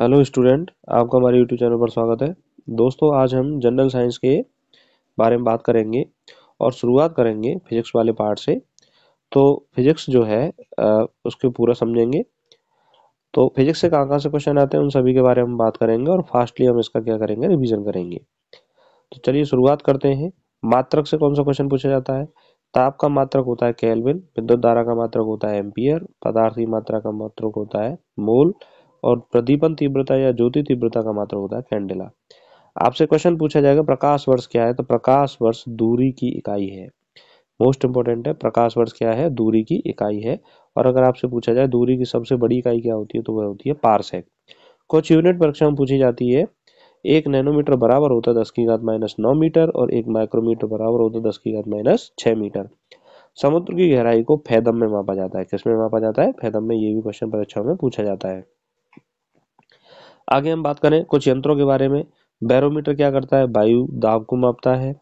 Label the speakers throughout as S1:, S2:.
S1: Hello student, आपका हमारे YouTube channel पर स्वागत है। दोस्तों, आज हम जनरल साइंस के बारे में बात करेंगे और शुरुआत करेंगे फिजिक्स वाले पार्ट से। तो फिजिक्स जो है उसके पूरा समझेंगे। तो फिजिक्स से कहाँ से क्वेश्चन आते हैं उन सभी के बारे में बात करेंगे और फास्टली हम इसका क्या करेंगे, रिवीजन करेंगे। तो चलिए शुरुआत करते हैं। मात्रक से कौन सा क्वेश्चन पूछा जाता है? ताप का मात्रक होता है केल्विन, विद्युत धारा का मात्रक होता है एम्पियर, पदार्थ की मात्रा का मात्रक होता है मोल, और प्रदीपन तीव्रता या ज्योति तीव्रता का मात्रक होता है कैंडेला। आपसे क्वेश्चन पूछा जाएगा प्रकाश वर्ष क्या है, तो प्रकाश वर्ष दूरी की इकाई है। मोस्ट इंपोर्टेंट है, प्रकाश वर्ष क्या है? दूरी की इकाई है। और अगर आपसे पूछा जाए दूरी की सबसे बड़ी इकाई क्या होती है, तो वह होती है पारसेक। कुछ यूनिट परीक्षा में पूछी जाती है। 1 नैनोमीटर बराबर होता है 10⁻⁹ मीटर और 1 माइक्रोमीटर बराबर होता है 10⁻⁶ मीटर। समुद्र की गहराई को फैदम में मापा जाता है। किसमें मापा जाता है? फैदम में। ये भी क्वेश्चन परीक्षा में पूछा जाता है। आगे हम बात करें कुछ यंत्रों के बारे में। बैरोमीटर क्या करता है? वायु दाब को मापता है।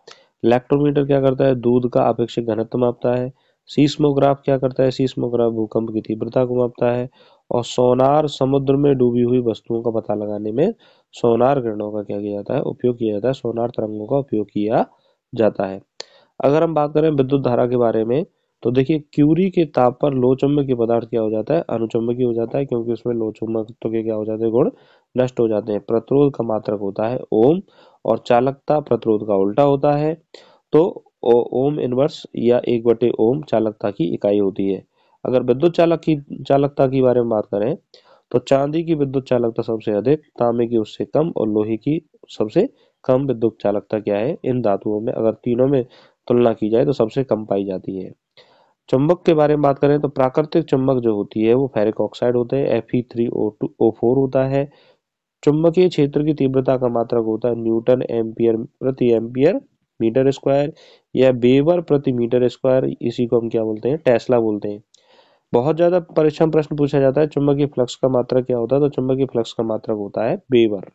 S1: इलेक्ट्रोमीटर क्या करता है? दूध का अपेक्षित घनत्व मापता है। सीस्मोग्राफ क्या करता है? सीस्मोग्राफ भूकंप की तीव्रता को मापता है। और सोनार समुद्र में डूबी हुई वस्तुओं का पता लगाने में सोनार किरणों का क्या किया जाता है? उपयोग किया जाता है। सोनार तरंगों का उपयोग किया जाता है। अगर हम बात करें विद्युत धारा के बारे में, तो देखिए क्यूरी के ताप पर लो चुंबकीय पदार्थ क्या हो जाता है? अनुचुंबकीय हो जाता है, क्योंकि उसमें लो चुंबकत्व के क्या हो जाते हैं? गुण नष्ट हो जाते हैं। प्रतिरोध का मात्रक होता है ओम, और चालकता प्रतिरोध का उल्टा होता है। तो ओम इनवर्स या 1/ओम चालकता की इकाई होती है। अगर विद्युत चालकता की बारे में बात करें, तो चांदी की विद्युत चालकता सबसे अधिक, तांबे की उससे कम और लोहे की सबसे कम विद्युत चालकता क्या है इन धातुओं में? अगर तीनों में तुलना की जाए तो सबसे कम पाई जाती है। चुंबक के बारे में बात करें तो प्राकृतिक चुंबक जो होती है वो फेरिक ऑक्साइड होते हैं, Fe3O4 होता है। चुंबकीय क्षेत्र की तीव्रता का मात्रक होता है न्यूटन एम्पियर प्रति एम्पियर मीटर स्क्वायर या वेबर प्रति मीटर स्क्वायर। इसी को हम क्या बोलते हैं? टेस्ला बोलते हैं। बहुत ज्यादा परीक्षा में प्रश्न पूछा जाता है चुंबकीय फ्लक्स का मात्रक क्या होता है, तो चुंबकीय फ्लक्स का मात्रक होता है वेबर।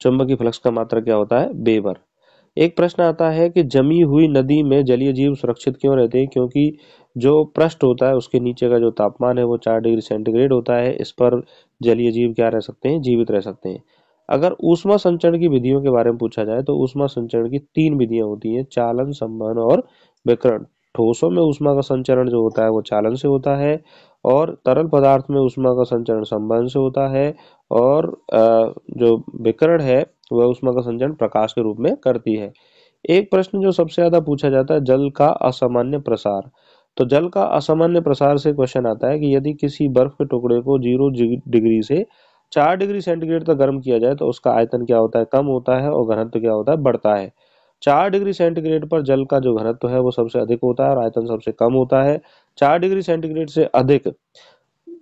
S1: चुंबकीय फ्लक्स का मात्रक क्या होता है? वेबर। एक प्रश्न आता है कि जमी हुई नदी में जलीय जीव सुरक्षित क्यों रहते हैं? क्योंकि जो पृष्ठ होता है उसके नीचे का जो तापमान है वो 4 डिग्री सेंटीग्रेड होता है। इस पर जलीय जीव क्या रह सकते हैं? जीवित रह सकते हैं। अगर ऊष्मा संचरण की विधियों के बारे में पूछा जाए, तो ऊष्मा संचरण की 3 विधियां होती हैं: चालन, संवहन और विकिरण। ठोसों में ऊष्मा का संचरण जो होता है वो चालन से होता है, और तरल पदार्थ में ऊष्मा का संचरण संवहन से होता है, और जो विकिरण है वह ऊष्मा का संचरण प्रकाश के रूप में करती है। एक प्रश्न जो सबसे ज्यादा पूछा जाता है, जल का असामान्य प्रसार। तो जल का असामान्य प्रसार से क्वेश्चन आता है कि यदि किसी बर्फ के टुकड़े को 0 डिग्री से 4 डिग्री सेंटीग्रेड तक गर्म किया जाए तो उसका आयतन क्या होता है? कम होता है, और घनत्व क्या होता है? बढ़ता है। 4 डिग्री सेंटीग्रेड पर जल का जो घनत्व है वो सबसे अधिक होता है और आयतन सबसे कम होता है। 4 डिग्री सेंटीग्रेड से अधिक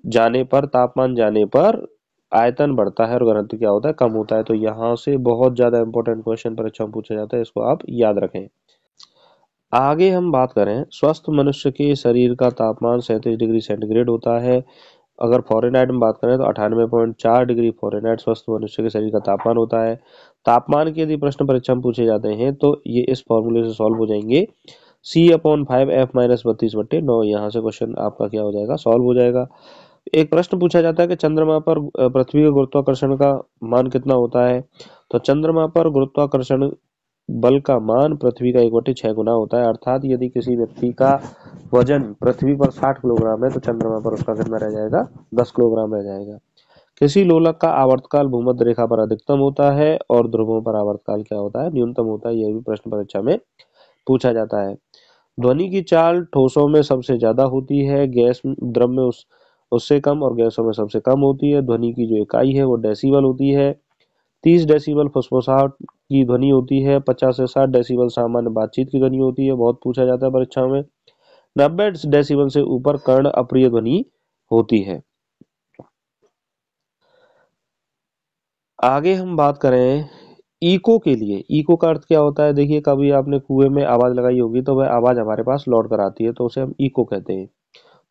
S1: जाने पर, तापमान जाने पर आयतन बढ़ता है और घनत्व क्या होता है? कम होता है। तो यहाँ से बहुत ज्यादा इंपॉर्टेंट क्वेश्चन परीक्षा में पूछा जाता है, इसको आप याद रखें। आगे हम बात करें, स्वस्थ मनुष्य के शरीर का तापमान 37 डिग्री सेंटीग्रेड होता है। अगर फॉरेनहाइट में बात करें तो 98.4 डिग्री फॉरेनहाइट स्वस्थ मनुष्य के शरीर का तापमान होता है। तापमान के यदि प्रश्न परीक्षा में पूछे जाते हैं तो ये इस फॉर्मूले से सॉल्व हो जाएंगे। C/5F-32/9। यहाँ से क्वेश्चन आपका क्या हो जाएगा? सॉल्व हो जाएगा। एक प्रश्न पूछा जाता है कि चंद्रमा पर पृथ्वी के गुरुत्वाकर्षण का मान कितना होता है? तो चंद्रमा पर गुरुत्वाकर्षण बल का मान पृथ्वी का 1/6 गुना होता है। अर्थात यदि किसी व्यक्ति का वजन पृथ्वी पर 60 किलोग्राम है तो चंद्रमा पर उसका कितना रह जाएगा? 10 किलोग्राम रह जाएगा। किसी लोलक का आवर्तकाल भूमध्य रेखा पर अधिकतम होता है और ध्रुवों पर आवर्तकाल क्या होता है? न्यूनतम होता है। यह भी प्रश्न परीक्षा में पूछा जाता है। ध्वनि की चाल ठोसों में सबसे ज्यादा होती है, गैस द्रव में उससे कम, और गैसों में सबसे कम होती है। ध्वनि की जो इकाई है वो डेसिबल होती है। 30 डेसिबल फुसफुसाहट की ध्वनि होती है। 50 से 60 डेसिबल सामान्य बातचीत की ध्वनि होती है, बहुत पूछा जाता है परीक्षा में। 90 डेसिबल से ऊपर कर्ण अप्रिय ध्वनि होती है। आगे हम बात करें इको के लिए। इको का अर्थ क्या होता है? देखिए, कभी आपने कुएं में आवाज लगाई होगी तो वह आवाज हमारे पास लौट कर आती है, तो उसे हम इको कहते हैं।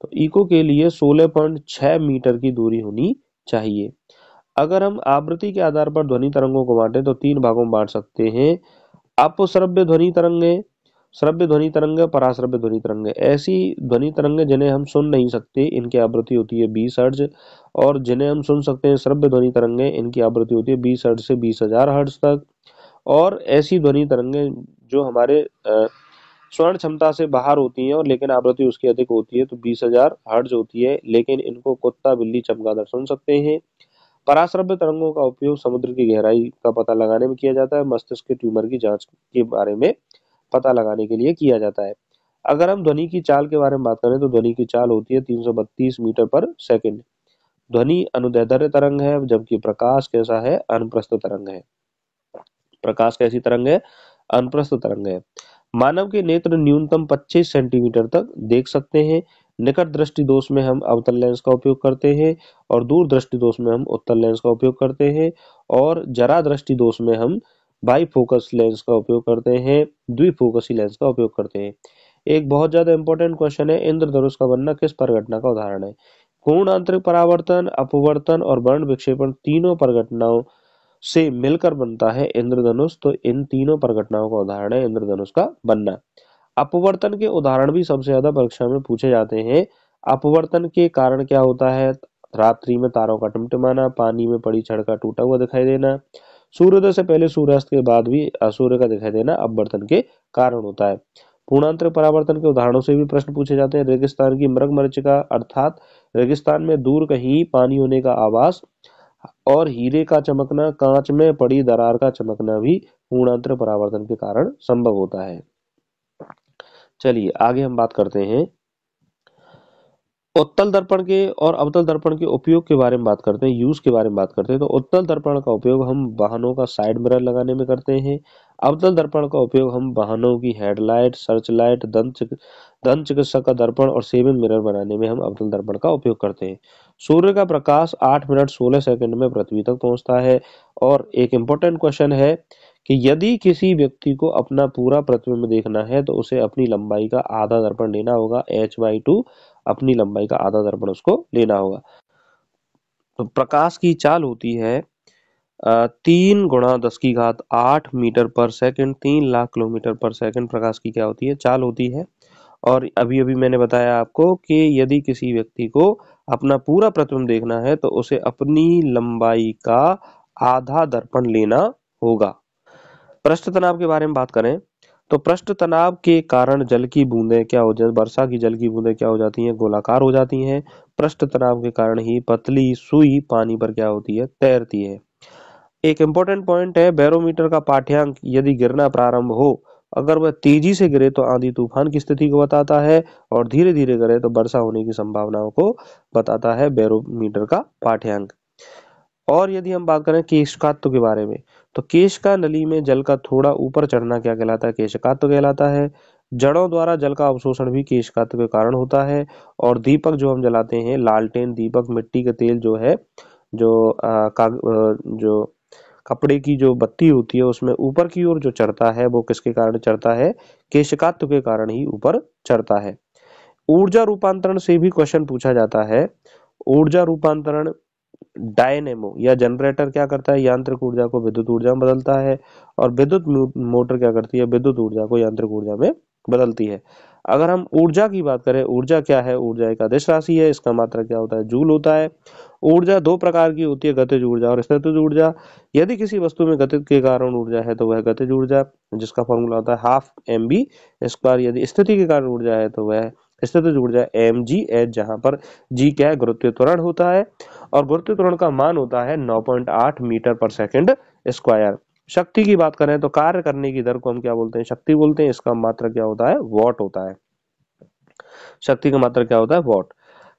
S1: तो इको के लिए 16.6 मीटर की दूरी होनी चाहिए। अगर हम आवृत्ति के आधार पर ध्वनि तरंगों को बांटे तो 3 भागों में बांट सकते हैं: अपश्रव्य ध्वनि तरंगे, श्रव्य ध्वनि तरंग, पराश्रव्य ध्वनि तरंग। ऐसी ध्वनि तरंग जिन्हें हम सुन नहीं सकते, इनकी आवृत्ति होती है 20 हर्ट्ज, और जिन्हें हम सुन सकते हैं श्रव्य ध्वनि तरंगे, इनकी आवृत्ति होती है 20 हर्ट्ज से 20,000 हर्ट्ज तक। और ऐसी ध्वनि तरंगे जो हमारे स्वर्ण क्षमता से बाहर होती हैं और लेकिन आवृत्ति उसकी अधिक होती है, तो 20,000 हर्ट्ज होती है, लेकिन इनको कुत्ता, बिल्ली, चमगादड़ सुन सकते हैं। पराश्रव्य तरंगों का उपयोग समुद्र की गहराई का पता लगाने में किया जाता है, मस्तिष्क के ट्यूमर की जांच के बारे में पता लगाने के लिए किया जाता है। अगर हम ध्वनि की चाल के बारे में बात करें तो ध्वनि की चाल होती है 332 मीटर पर सेकंड। ध्वनि अनुदैर्ध्य तरंग है, जबकि प्रकाश कैसा है, अनुप्रस्थ तरंग है। प्रकाश कैसी तरंग है, अनुप्रस्थ तरंग है। मानव के नेत्र न्यूनतम 25 सेंटीमीटर तक देख सकते हैं। निकट दृष्टि दोष में हम अवतल लेंस का उपयोग करते हैं, और दूर दृष्टि दोष में हम उत्तल लेंस का उपयोग करते हैं, और जरा दृष्टि दोष में हम बाईफोकस लेंस का उपयोग करते हैं, द्विफोकसी लेंस का उपयोग करते हैं। एक बहुत ज्यादा इंपॉर्टेंट क्वेश्चन है, इंद्रधनुष का बनना किस परिघटना का उदाहरण है? पूर्ण आंतरिक परावर्तन, अपवर्तन और वर्ण विक्षेपण तीनों परिघटनाओं से मिलकर बनता है इंद्रधनुष। तो इन तीनों परिघटनाओं का उदाहरण है इंद्रधनुष का बनना। अपवर्तन के उदाहरण भी सबसे ज्यादा परीक्षा में पूछे जाते हैं। अपवर्तन के कारण क्या होता है? रात्रि में तारों का टिमटिमाना, पानी में पड़ी छड़ का टूटा हुआ दिखाई देना, सूर्योदय से पहले सूर्यास्त के बाद भी सूर्य का दिखाई देना अपवर्तन के कारण होता है। पूर्णांतरिक परावर्तन के उदाहरणों से भी प्रश्न पूछे जाते हैं। रेगिस्तान की मृग मरीचिका, अर्थात रेगिस्तान में दूर कहीं पानी होने का आभास, और हीरे का चमकना, कांच में पड़ी दरार का चमकना भी पूर्णांतरिक परावर्तन के कारण संभव होता है। चलिए आगे हम बात करते हैं उत्तल दर्पण के और अवतल दर्पण के उपयोग के बारे में बात करते हैं, यूज के बारे में बात करते हैं। तो उत्तल दर्पण का उपयोग हम वाहनों का साइड मिरर लगाने में करते हैं। अवतल दर्पण का उपयोग हम वाहनों की हेडलाइट, सर्च लाइट, दंत चिकित्सक का दर्पण और सेविंग मिरर बनाने में हम अवतल दर्पण का उपयोग करते हैं। सूर्य का प्रकाश 8 मिनट 16 सेकंड में पृथ्वी तक पहुंचता है। और एक इम्पोर्टेंट क्वेश्चन है कि यदि किसी व्यक्ति को अपना पूरा पृथ्वी में देखना है तो उसे अपनी लंबाई का आधा दर्पण लेना होगा, h/2 अपनी लंबाई का आधा दर्पण उसको लेना होगा। तो प्रकाश की चाल होती है 3 गुणा 10⁸ मीटर पर सेकंड, 3,00,000 किलोमीटर पर सेकंड प्रकाश की क्या होती है, चाल होती है। और अभी अभी मैंने बताया आपको कि यदि किसी व्यक्ति को अपना पूरा प्रतिबिंब देखना है तो उसे अपनी लंबाई का आधा दर्पण लेना होगा। पृष्ठ तनाव के बारे में बात करें तो पृष्ठ तनाव के कारण जल की बूंदें क्या हो जाती, वर्षा की जल की बूंदें क्या हो जाती हैं, गोलाकार हो जाती हैं। पृष्ठ तनाव के कारण ही पतली सुई पानी पर क्या होती है, तैरती है। एक इंपॉर्टेंट पॉइंट है, बैरोमीटर का पाठ्यांक यदि गिरना प्रारंभ हो, अगर वह तेजी से गिरे तो आंधी तूफान की स्थिति को बताता है, और धीरे धीरे गिरे तो वर्षा होने की संभावनाओं को बताता है बैरोमीटर का पाठ्यांक। और यदि हम बात करें केशकात्व के बारे में, तो केश का नली में जल का थोड़ा ऊपर चढ़ना क्या कहलाता है, केशकात्व कहलाता है। जड़ों द्वारा जल का अवशोषण भी केशकात्व के कारण होता है। और दीपक जो हम जलाते हैं, लालटेन, दीपक, मिट्टी का तेल जो है, जो कपड़े की जो बत्ती होती है उसमें ऊपर की ओर जो चढ़ता है वो किसके कारण चढ़ता है, केशकात्व के कारण ही ऊपर चढ़ता है। ऊर्जा रूपांतरण से भी क्वेश्चन पूछा जाता है। ऊर्जा रूपांतरण, डायनेमो या जनरेटर क्या करता है, यांत्रिक ऊर्जा को विद्युत ऊर्जा में बदलता है, और विद्युत मोटर क्या करती है, विद्युत ऊर्जा को यांत्रिक ऊर्जा में बदलती है। अगर हम ऊर्जा की बात करें, ऊर्जा क्या है, ऊर्जा एक अदिश राशि है, इसका मात्रक क्या होता है, जूल होता है। ऊर्जा दो प्रकार की होती है, गतिज ऊर्जा और स्थितिज ऊर्जा। यदि किसी वस्तु में गति के कारण ऊर्जा है तो वह गतिज ऊर्जा, जिसका फॉर्मूला होता है ½ mv²। यदि स्थिति के कारण ऊर्जा है तो वह स्थितिज ऊर्जा mgh, जहां पर g क्या है, गुरुत्वीय त्वरण होता है, और गुरुत्वीय त्वरण का मान होता है 9.8 मीटर पर सेकंड स्क्वायर। शक्ति की बात करें तो कार्य करने की दर को हम क्या बोलते हैं, शक्ति बोलते हैं। इसका मात्रक क्या होता है, वॉट होता है। शक्ति का मात्रक क्या होता है, वॉट।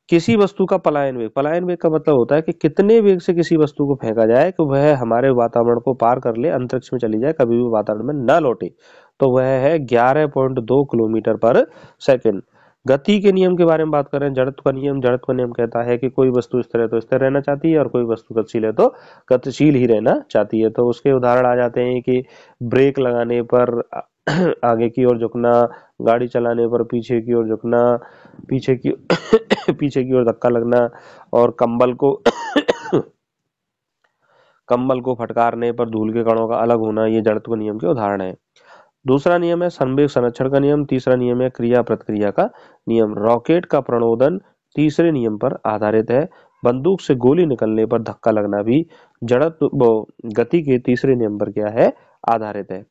S1: किसी वस्तु का पलायन वेग, पलायन वेग का मतलब होता है कि कितने वेग से किसी वस्तु को फेंका जाए कि वह हमारे वातावरण को पार कर ले, अंतरिक्ष में चली जाए, कभी भी वातावरण में न लौटे, तो वह है 11.2 किलोमीटर पर सेकंड। गति के नियम के बारे में बात करें, जड़त्व का नियम, जड़त्व का नियम कहता है कि कोई वस्तु स्थिर है तो स्थिर रहना चाहती है, और कोई वस्तु गतिशील है तो गतिशील ही रहना चाहती है। तो उसके उदाहरण आ जाते हैं कि ब्रेक लगाने पर आगे की ओर झुकना, गाड़ी चलाने पर पीछे की ओर झुकना, पीछे की पीछे की ओर धक्का लगना, और कंबल को फटकारने पर धूल के कणों का अलग होना, ये जड़त्व नियम के उदाहरण है। दूसरा नियम है संवेग संरक्षण का नियम। तीसरा नियम है क्रिया प्रतिक्रिया का नियम। रॉकेट का प्रणोदन तीसरे नियम पर आधारित है। बंदूक से गोली निकलने पर धक्का लगना भी जड़त्व गति के तीसरे नियम पर क्या है, आधारित है।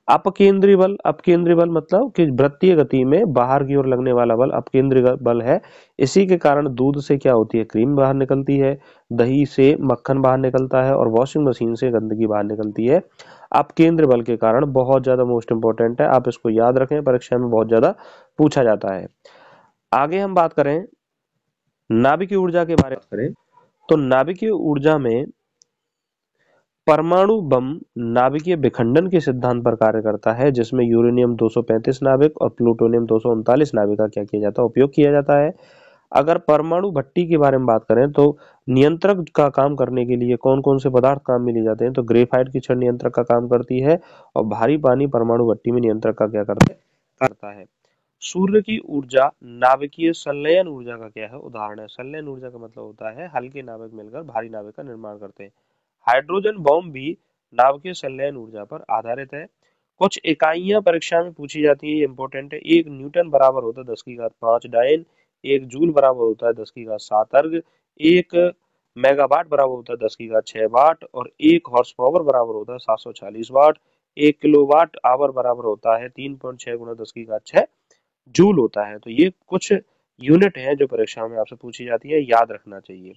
S1: अपकेंद्री बल, अपकेंद्री बल मतलब कि वृत्तीय गति में बाहर की ओर लगने वाला बल अपकेंद्री बल है। इसी के कारण दूध से क्या होती है, क्रीम बाहर निकलती है, दही से मक्खन बाहर निकलता है और वॉशिंग मशीन से गंदगी बाहर निकलती है। अपकेंद्र बल के कारण बहुत ज्यादा मोस्ट इंपोर्टेंट है, आप इसको याद रखें, परीक्षा में बहुत ज्यादा पूछा जाता है। आगे हम बात करें नाभिकीय ऊर्जा के बारे में करें तो नाभिकीय ऊर्जा में परमाणु बम नाभिकीय विखंडन के सिद्धांत पर कार्य करता है, जिसमें यूरेनियम 235 नाभिक और प्लूटोनियम 239 नाभिक का क्या किया जाता है, उपयोग किया जाता है। अगर परमाणु भट्टी के बारे में बात करें तो नियंत्रक का काम करने के लिए कौन कौन से पदार्थ काम में लिए जाते हैं, तो ग्रेफाइट की छड़ नियंत्रक का काम करती है और भारी पानी परमाणु भट्टी में नियंत्रक का क्या करता है। सूर्य की ऊर्जा नाभिकीय संलयन ऊर्जा का क्या है, उदाहरण है। संलयन ऊर्जा का मतलब होता है हल्के नाभिक मिलकर भारी नाभिक का निर्माण करते हैं। हाइड्रोजन बॉम्ब भी नाभिकीय संलयन ऊर्जा पर आधारित है। कुछ इकाइयां परीक्षा में पूछी जाती है, इंपॉर्टेंट है। एक न्यूटन बराबर होता है 10⁵ डायन, एक जूल बराबर होता है 10�7 अर्ग, एक मेगावाट बराबर होता है 10�6 वाट और एक हॉर्स पावर बराबर होता है 740 वाट। एक किलोवाट आवर बराबर होता है 3.6 गुणा 10⁶ जूल होता है। तो ये कुछ यूनिट है जो परीक्षा में आपसे पूछी जाती है, याद रखना चाहिए।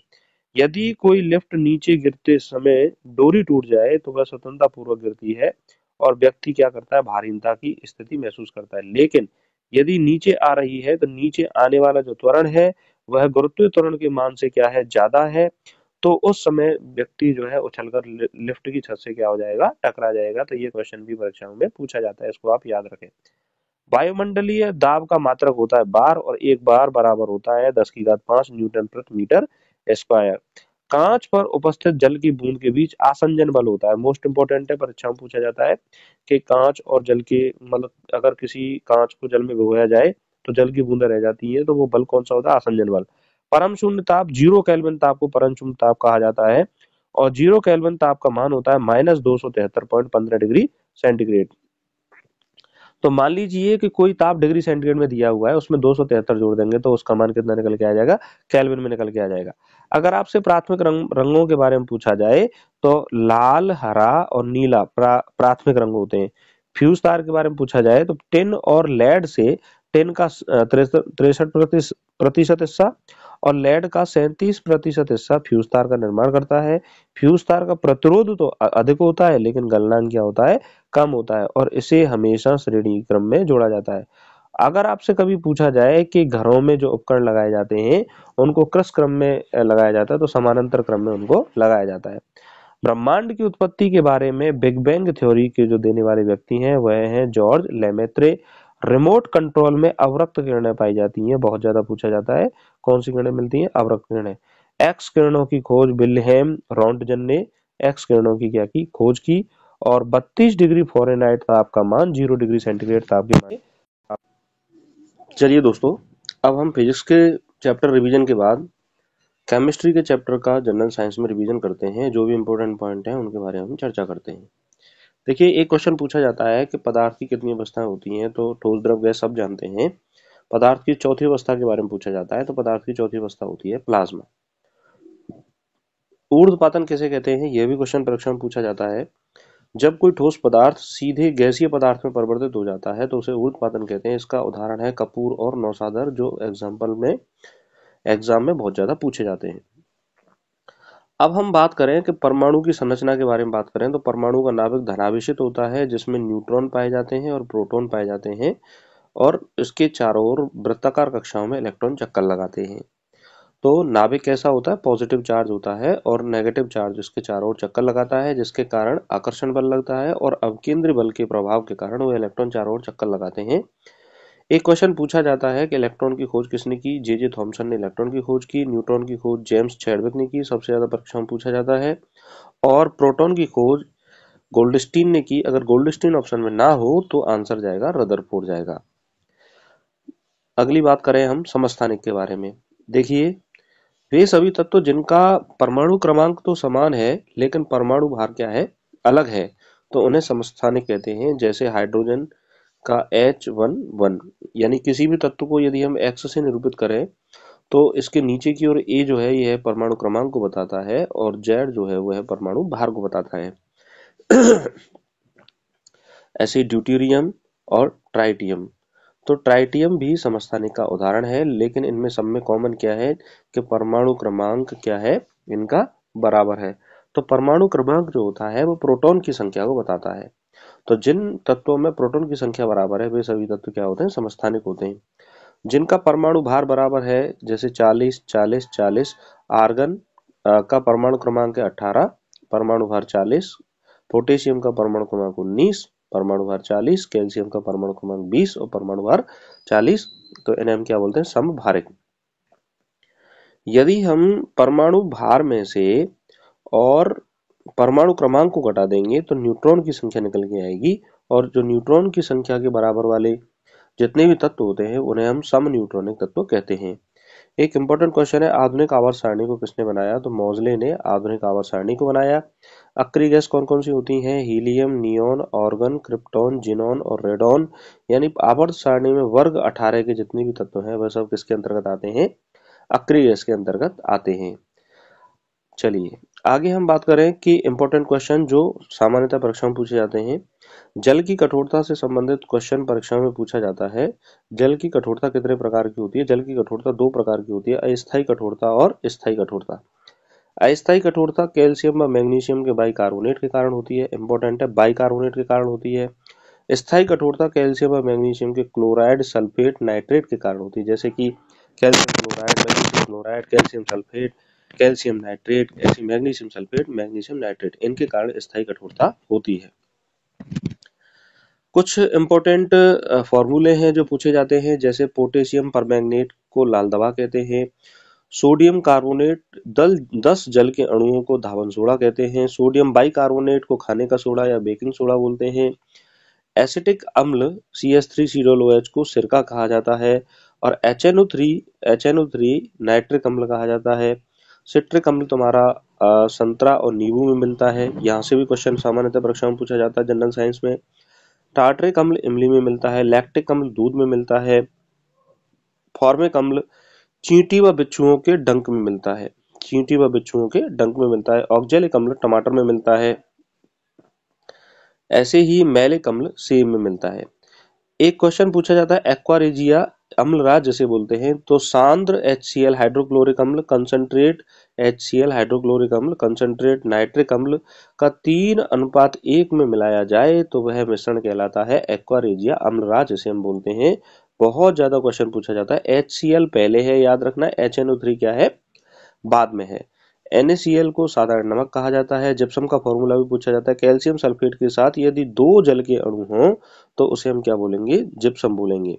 S1: यदि कोई लिफ्ट नीचे गिरते समय डोरी टूट जाए तो वह स्वतंत्रता पूर्वक गिरती है और व्यक्ति क्या करता है, भारीनता की स्थिति महसूस करता है। लेकिन यदि नीचे आ रही है तो नीचे आने वाला जो त्वरण है वह गुरुत्वीय त्वरण के मान से क्या है, ज्यादा है, तो उस समय व्यक्ति जो है उछलकर लिफ्ट की छत से क्या हो जाएगा, टकरा जाएगा। तो ये क्वेश्चन भी परीक्षाओं में पूछा जाता है, इसको आप याद रखें। वायुमंडलीय दाब का मात्रक होता है बार और एक बार बराबर होता है 10⁵ न्यूटन प्रति मीटर स्क्वायर। कांच पर उपस्थित जल की बूंद के बीच आसंजन बल होता है, मोस्ट इंपोर्टेंट है, परीक्षा में पूछा जाता है कि कांच और जल के मतलब अगर किसी कांच को जल में भिगोया जाए तो जल की बूंदें रह जाती है, तो वो बल कौन सा होता है, आसंजन बल। परम शून्य ताप 0 केल्विन ताप को परम शून्य ताप कहा जाता है और 0 केल्विन ताप का मान होता है -273.15 डिग्री सेंटीग्रेड। तो मान लीजिए कि कोई ताप डिग्री सेंटीग्रेड में दिया हुआ है, उसमें 273 जोड़ देंगे तो उसका मान कितना निकल के आ जाएगा, केल्विन में निकल के आ जाएगा। अगर आपसे प्राथमिक रंगों के बारे में पूछा जाए तो लाल, हरा और नीला प्राथमिक रंग होते हैं। फ्यूज तार के बारे में पूछा जाए तो टिन और लेड से टिन का 63% हिस्सा और लेड का 37% हिस्सा फ्यूज तार का निर्माण करता है। फ्यूज तार का प्रतिरोध तो अधिक होता है लेकिन गलनांक क्या होता है, कम होता है और इसे हमेशा श्रेणी क्रम में जोड़ा जाता है। अगर आपसे कभी पूछा जाए कि घरों में जो उपकरण लगाए जाते हैं उनको क्रम क्रम में लगाया जाता है तो समानांतर क्रम में उनको लगाया जाता है। ब्रह्मांड की उत्पत्ति के बारे में बिग बैंग थ्योरी के जो देने वाले व्यक्ति हैं वह हैं जॉर्ज लेमेत्रे। रिमोट कंट्रोल में अवरक्त किरणें पाई जाती हैं, बहुत ज्यादा पूछा जाता है, कौन सी किरणें मिलती हैं, अवरक्त किरणें। एक्स किरणों की खोज विल्हेम रॉन्टजन ने एक्स किरणों की क्या की, खोज की और 32 डिग्री फ़ारेनहाइट ताप का मान 0 डिग्री सेंटीग्रेड ताप के मान। चलिए दोस्तों, अब हम फिजिक्स के चैप्टर रिवीजन के बाद केमिस्ट्री के चैप्टर का जनरल साइंस में रिवीजन करते हैं। जो भी इंपॉर्टेंट पॉइंट हैं उनके बारे में हम चर्चा करते हैं। देखिए, एक क्वेश्चन पूछा जाता है कि पदार्थ की कितनी अवस्थाएं होती हैं, तो ठोस, द्रव, गैस सब जानते हैं। पदार्थ की चौथी अवस्था के बारे में पूछा जाता है, तो पदार्थ की चौथी अवस्था होती है प्लाज्मा। ऊर्ध्वपातन किसे कहते हैं, यह भी क्वेश्चन परीक्षा में पूछा जाता है। जब कोई ठोस पदार्थ सीधे गैसीय पदार्थ में परिवर्तित हो जाता है तो उसे ऊर्ध्वपातन कहते हैं। इसका उदाहरण है कपूर और नौसादर, जो एग्जाम में बहुत ज्यादा पूछे जाते हैं। अब हम बात करें कि परमाणु की संरचना के बारे में बात करें तो परमाणु का नाभिक धनावेशित होता है जिसमें न्यूट्रॉन पाए जाते हैं और प्रोटॉन पाए जाते हैं और इसके चारों ओर वृत्ताकार कक्षाओं में इलेक्ट्रॉन चक्कर लगाते हैं। तो नाभिक कैसा होता है, पॉजिटिव चार्ज होता है और नेगेटिव चार्ज इसके चारों ओर चक्कर लगाता है, जिसके कारण आकर्षण बल लगता है और अपकेंद्री बल के प्रभाव के कारण वो इलेक्ट्रॉन चारों ओर चक्कर लगाते हैं। एक क्वेश्चन पूछा जाता है कि इलेक्ट्रॉन की खोज किसने की, जे थॉमसन ने इलेक्ट्रॉन की खोज की। न्यूट्रॉन की खोज जेम्स चैडविक ने की, सबसे ज्यादा परीक्षा में पूछा जाता है। और प्रोटॉन की खोज गोल्डस्टीन ने की। अगर गोल्डस्टीन ऑप्शन में ना हो तो आंसर जाएगा रदरफोर्ड जाएगा। अगली बात करें हम समस्थानिक के बारे में। देखिए, वे सभी तत्व जिनका परमाणु क्रमांक तो समान है लेकिन परमाणु भार क्या है, अलग है, तो उन्हें समस्थानिक कहते हैं। जैसे हाइड्रोजन का H11, यानी किसी भी तत्व को यदि हम X से निरूपित करें तो इसके नीचे की ओर A जो है यह परमाणु क्रमांक को बताता है और Z जो है वह परमाणु भार को बताता है। ऐसे ड्यूटेरियम और ट्राइटियम, तो ट्राइटियम भी समस्थानिक का उदाहरण है, लेकिन इनमें सब में कॉमन क्या है कि परमाणु क्रमांक क्या है, इनका बराबर है। तो परमाणु क्रमांक जो होता है वो प्रोटॉन की संख्या को बताता है। तो जिन तत्वों में प्रोटॉन की संख्या बराबर है वे सभी तत्व क्या होते हैं, समस्थानिक होते हैं। जिनका परमाणु भार बराबर है, जैसे 40 40 40, आर्गन का परमाणु क्रमांक है 18, परमाणु भार 40, पोटेशियम का परमाणु क्रमांक 19, परमाणु भार 40, कैल्शियम का परमाणु क्रमांक 20 और परमाणु भार 40, तो इन्हें हम क्या बोलते हैं, समभारिक। यदि हम परमाणु भार में से और परमाणु क्रमांक को घटा देंगे तो न्यूट्रॉन की संख्या निकल के आएगी, और जो न्यूट्रॉन की संख्या के बराबर वाले जितने भी तत्व होते हैं उन्हें हम सम न्यूट्रॉनिक तत्व कहते हैं। एक इंपॉर्टेंट क्वेश्चन है, आधुनिक आवर्त सारणी को किसने बनाया, तो मोज़ले ने आधुनिक आवर्त सारणी को बनाया। अक्रिय गैस कौन कौन सी होती हैं, helium, neon, organ, krypton, xenon और रेडॉन। यानी आवर्त सारणी में वर्ग 18 के जितने भी तत्व हैं वह सब किसके अंतर्गत आते हैं, अक्रिय गैस के अंतर्गत आते हैं। चलिए आगे हम बात करें कि इंपॉर्टेंट क्वेश्चन जो सामान्यतः परीक्षा में पूछे जाते हैं। जल की कठोरता से संबंधित क्वेश्चन परीक्षा में पूछा जाता है। जल की कठोरता कितने प्रकार की होती है, जल की कठोरता दो प्रकार की होती है, अस्थायी कठोरता और स्थायी कठोरता। अस्थायी कठोरता कैल्शियम व मैग्नीशियम के बाइकार्बोनेट के कारण होती है, इंपॉर्टेंट है, बाइकार्बोनेट के कारण होती है। स्थायी कठोरता कैल्शियम व मैग्नीशियम के क्लोराइड, सल्फेट, नाइट्रेट के कारण होती है, जैसे कि calcium chloride, magnesium chloride, calcium sulphate, calcium nitrate, magnesium sulphate, magnesium nitrate, इनके कारण स्थायी कठोरता होती है। कुछ इंपॉर्टेंट फॉर्मूले हैं जो पूछे जाते हैं, जैसे पोटेशियम परमैंगनेट को लाल दवा कहते हैं, सोडियम कार्बोनेट 10 जल के अणुओं को धावन सोडा कहते हैं, सोडियम बाइकार्बोनेट को खाने का सोडा या बेकिंग सोडा बोलते हैं, एसिटिक अम्ल CH3COOH को सिरका कहा जाता है, और HNO3 नाइट्रिक अम्ल कहा जाता है। सिट्रिक अम्ल तुम्हारा संतरा और नींबू में मिलता है, यहाँ से भी क्वेश्चन सामान्यतः परीक्षा में पूछा जाता है जनरल साइंस में। टार्टरिक अम्ल इमली में मिलता है, लैक्टिक अम्ल दूध में मिलता है, फॉर्मिक अम्ल चींटी व बिच्छुओं के डंक में मिलता है, चींटी व बिच्छुओं के डंक में मिलता है, ऑक्जेलिक अम्ल टमाटर में मिलता है, ऐसे ही मैलिक अम्ल सेब में मिलता है। एक क्वेश्चन पूछा जाता है एक्वा रेजिया अम्लराज जिसे बोलते हैं, तो सांद्र HCl हाइड्रोक्लोरिक अम्ल, कंसंट्रेट HCl हाइड्रोक्लोरिक अम्ल, कंसंट्रेट नाइट्रिक अम्ल का 3:1 में मिलाया जाए तो वह मिश्रण कहलाता है एक्वा रेजिया अम्लराज जिसे हम बोलते हैं। बहुत ज्यादा क्वेश्चन पूछा जाता है, HCl पहले है याद रखना, HNO3 क्या है, बाद में है। NaCl को साधारण नमक कहा जाता है। जिप्सम का फॉर्मूला भी पूछा जाता है, कैल्शियम सल्फेट के साथ यदि 2 जल के अणु हों तो उसे हम क्या बोलेंगे, जिप्सम बोलेंगे।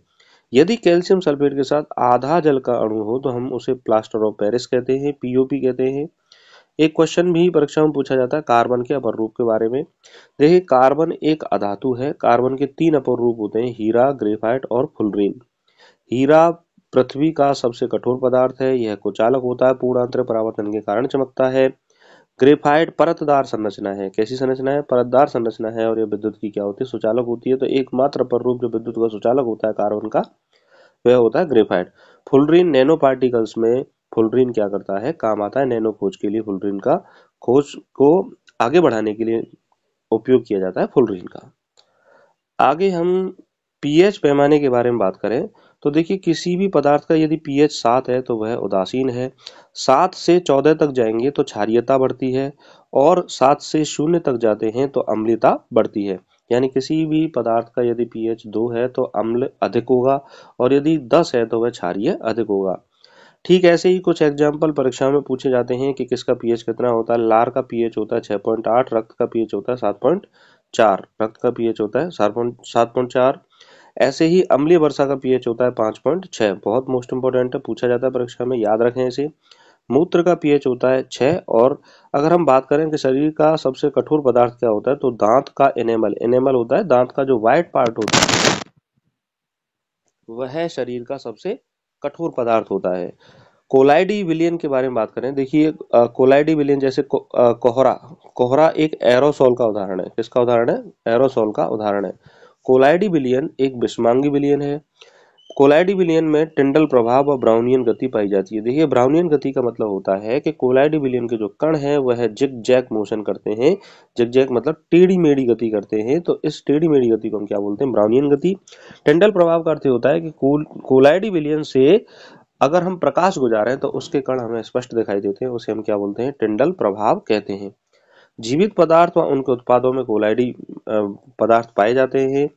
S1: यदि कैल्शियम सल्फेट के साथ आधा जल का अणु हो तो हम उसे प्लास्टर ऑफ पेरिस कहते हैं, POP कहते हैं। एक क्वेश्चन भी परीक्षा में पूछा जाता है कार्बन के अपर रूप के बारे में। देखिए कार्बन एक अधातु है, कार्बन के 3 अपर रूप होते हैं, हीरा, ग्रेफाइट और फुलरीन। हीरा पृथ्वी का सबसे कठोर पदार्थ है, यह कुचालक होता है, पूर्णांतर परावर्तन के कारण चमकता है। ग्रेफाइट परतदार संरचना है, कैसी संरचना है, परतदार संरचना है, और यह विद्युत की क्या होती है, सुचालक होती है। तो एकमात्र अपर रूप जो विद्युत का सुचालक होता है कार्बन का वह होता है ग्रेफाइट। फुलरीन नैनो पार्टिकल्स में फुलरीन क्या करता है, काम आता है, नैनो खोज के लिए फुलरीन का खोज को आगे बढ़ाने के लिए उपयोग किया जाता है फुलरीन का। आगे हम पीएच पैमाने के बारे में बात करें तो देखिए किसी भी पदार्थ का यदि पीएच 7 है तो वह उदासीन है, 7 से 14 तक जाएंगे तो क्षारीयता बढ़ती है, और 7 से 0 तक जाते हैं तो अम्लता बढ़ती है। यानी किसी भी पदार्थ का यदि पीएच 2 है तो अम्ल अधिक होगा, और यदि 10 है तो वह क्षारीय अधिक होगा। ठीक ऐसे ही कुछ एग्जाम्पल परीक्षा में पूछे जाते हैं कि किसका पीएच कितना होता है। लार का पीएच होता है 6.8, रक्त का पीएच होता है 7.4, रक्त का पीएच होता है 7.4। ऐसे ही अम्लीय वर्षा का पीएच होता है 5.6, बहुत मोस्ट इंपोर्टेंट है, पूछा जाता है परीक्षा में, याद रखें इसे। मूत्र का पीएच होता है 6। और अगर हम बात करें कि शरीर का सबसे कठोर पदार्थ क्या होता है तो दांत का एनेमल होता है, दांत का जो व्हाइट पार्ट होता है वह शरीर का सबसे कठोर पदार्थ होता है। कोलाइडी विलियन के बारे में बात करें, देखिए कोलाइडी विलियन जैसे कोहरा, कोहरा एक एरोसोल का उदाहरण है, किसका उदाहरण है, एरोसोल का उदाहरण है। कोलाइडी विलयन एक विषमांगी विलयन है। कोलाइडी विलयन में टिंडल प्रभाव और ब्राउनियन गति पाई जाती है। देखिए, ब्राउनियन गति का मतलब होता है कि कोलाइडी विलयन के जो कण हैं वह जिग जैग मोशन करते हैं। जिग जैग मतलब टेढ़ी मेढ़ी गति करते हैं, तो इस टेढ़ी मेढ़ी गति को हम क्या बोलते हैं? ब्राउनियन गति। टिंडल प्रभाव का अर्थ होता है कि कोलाइडी विलयन से अगर हम प्रकाश गुजारें तो उसके कण हमें स्पष्ट दिखाई देते हैं, उसे हम क्या बोलते हैं? टिंडल प्रभाव कहते हैं। जीवित पदार्थ व उनके उत्पादों में कोलाइडी पदार्थ पाए जाते हैं,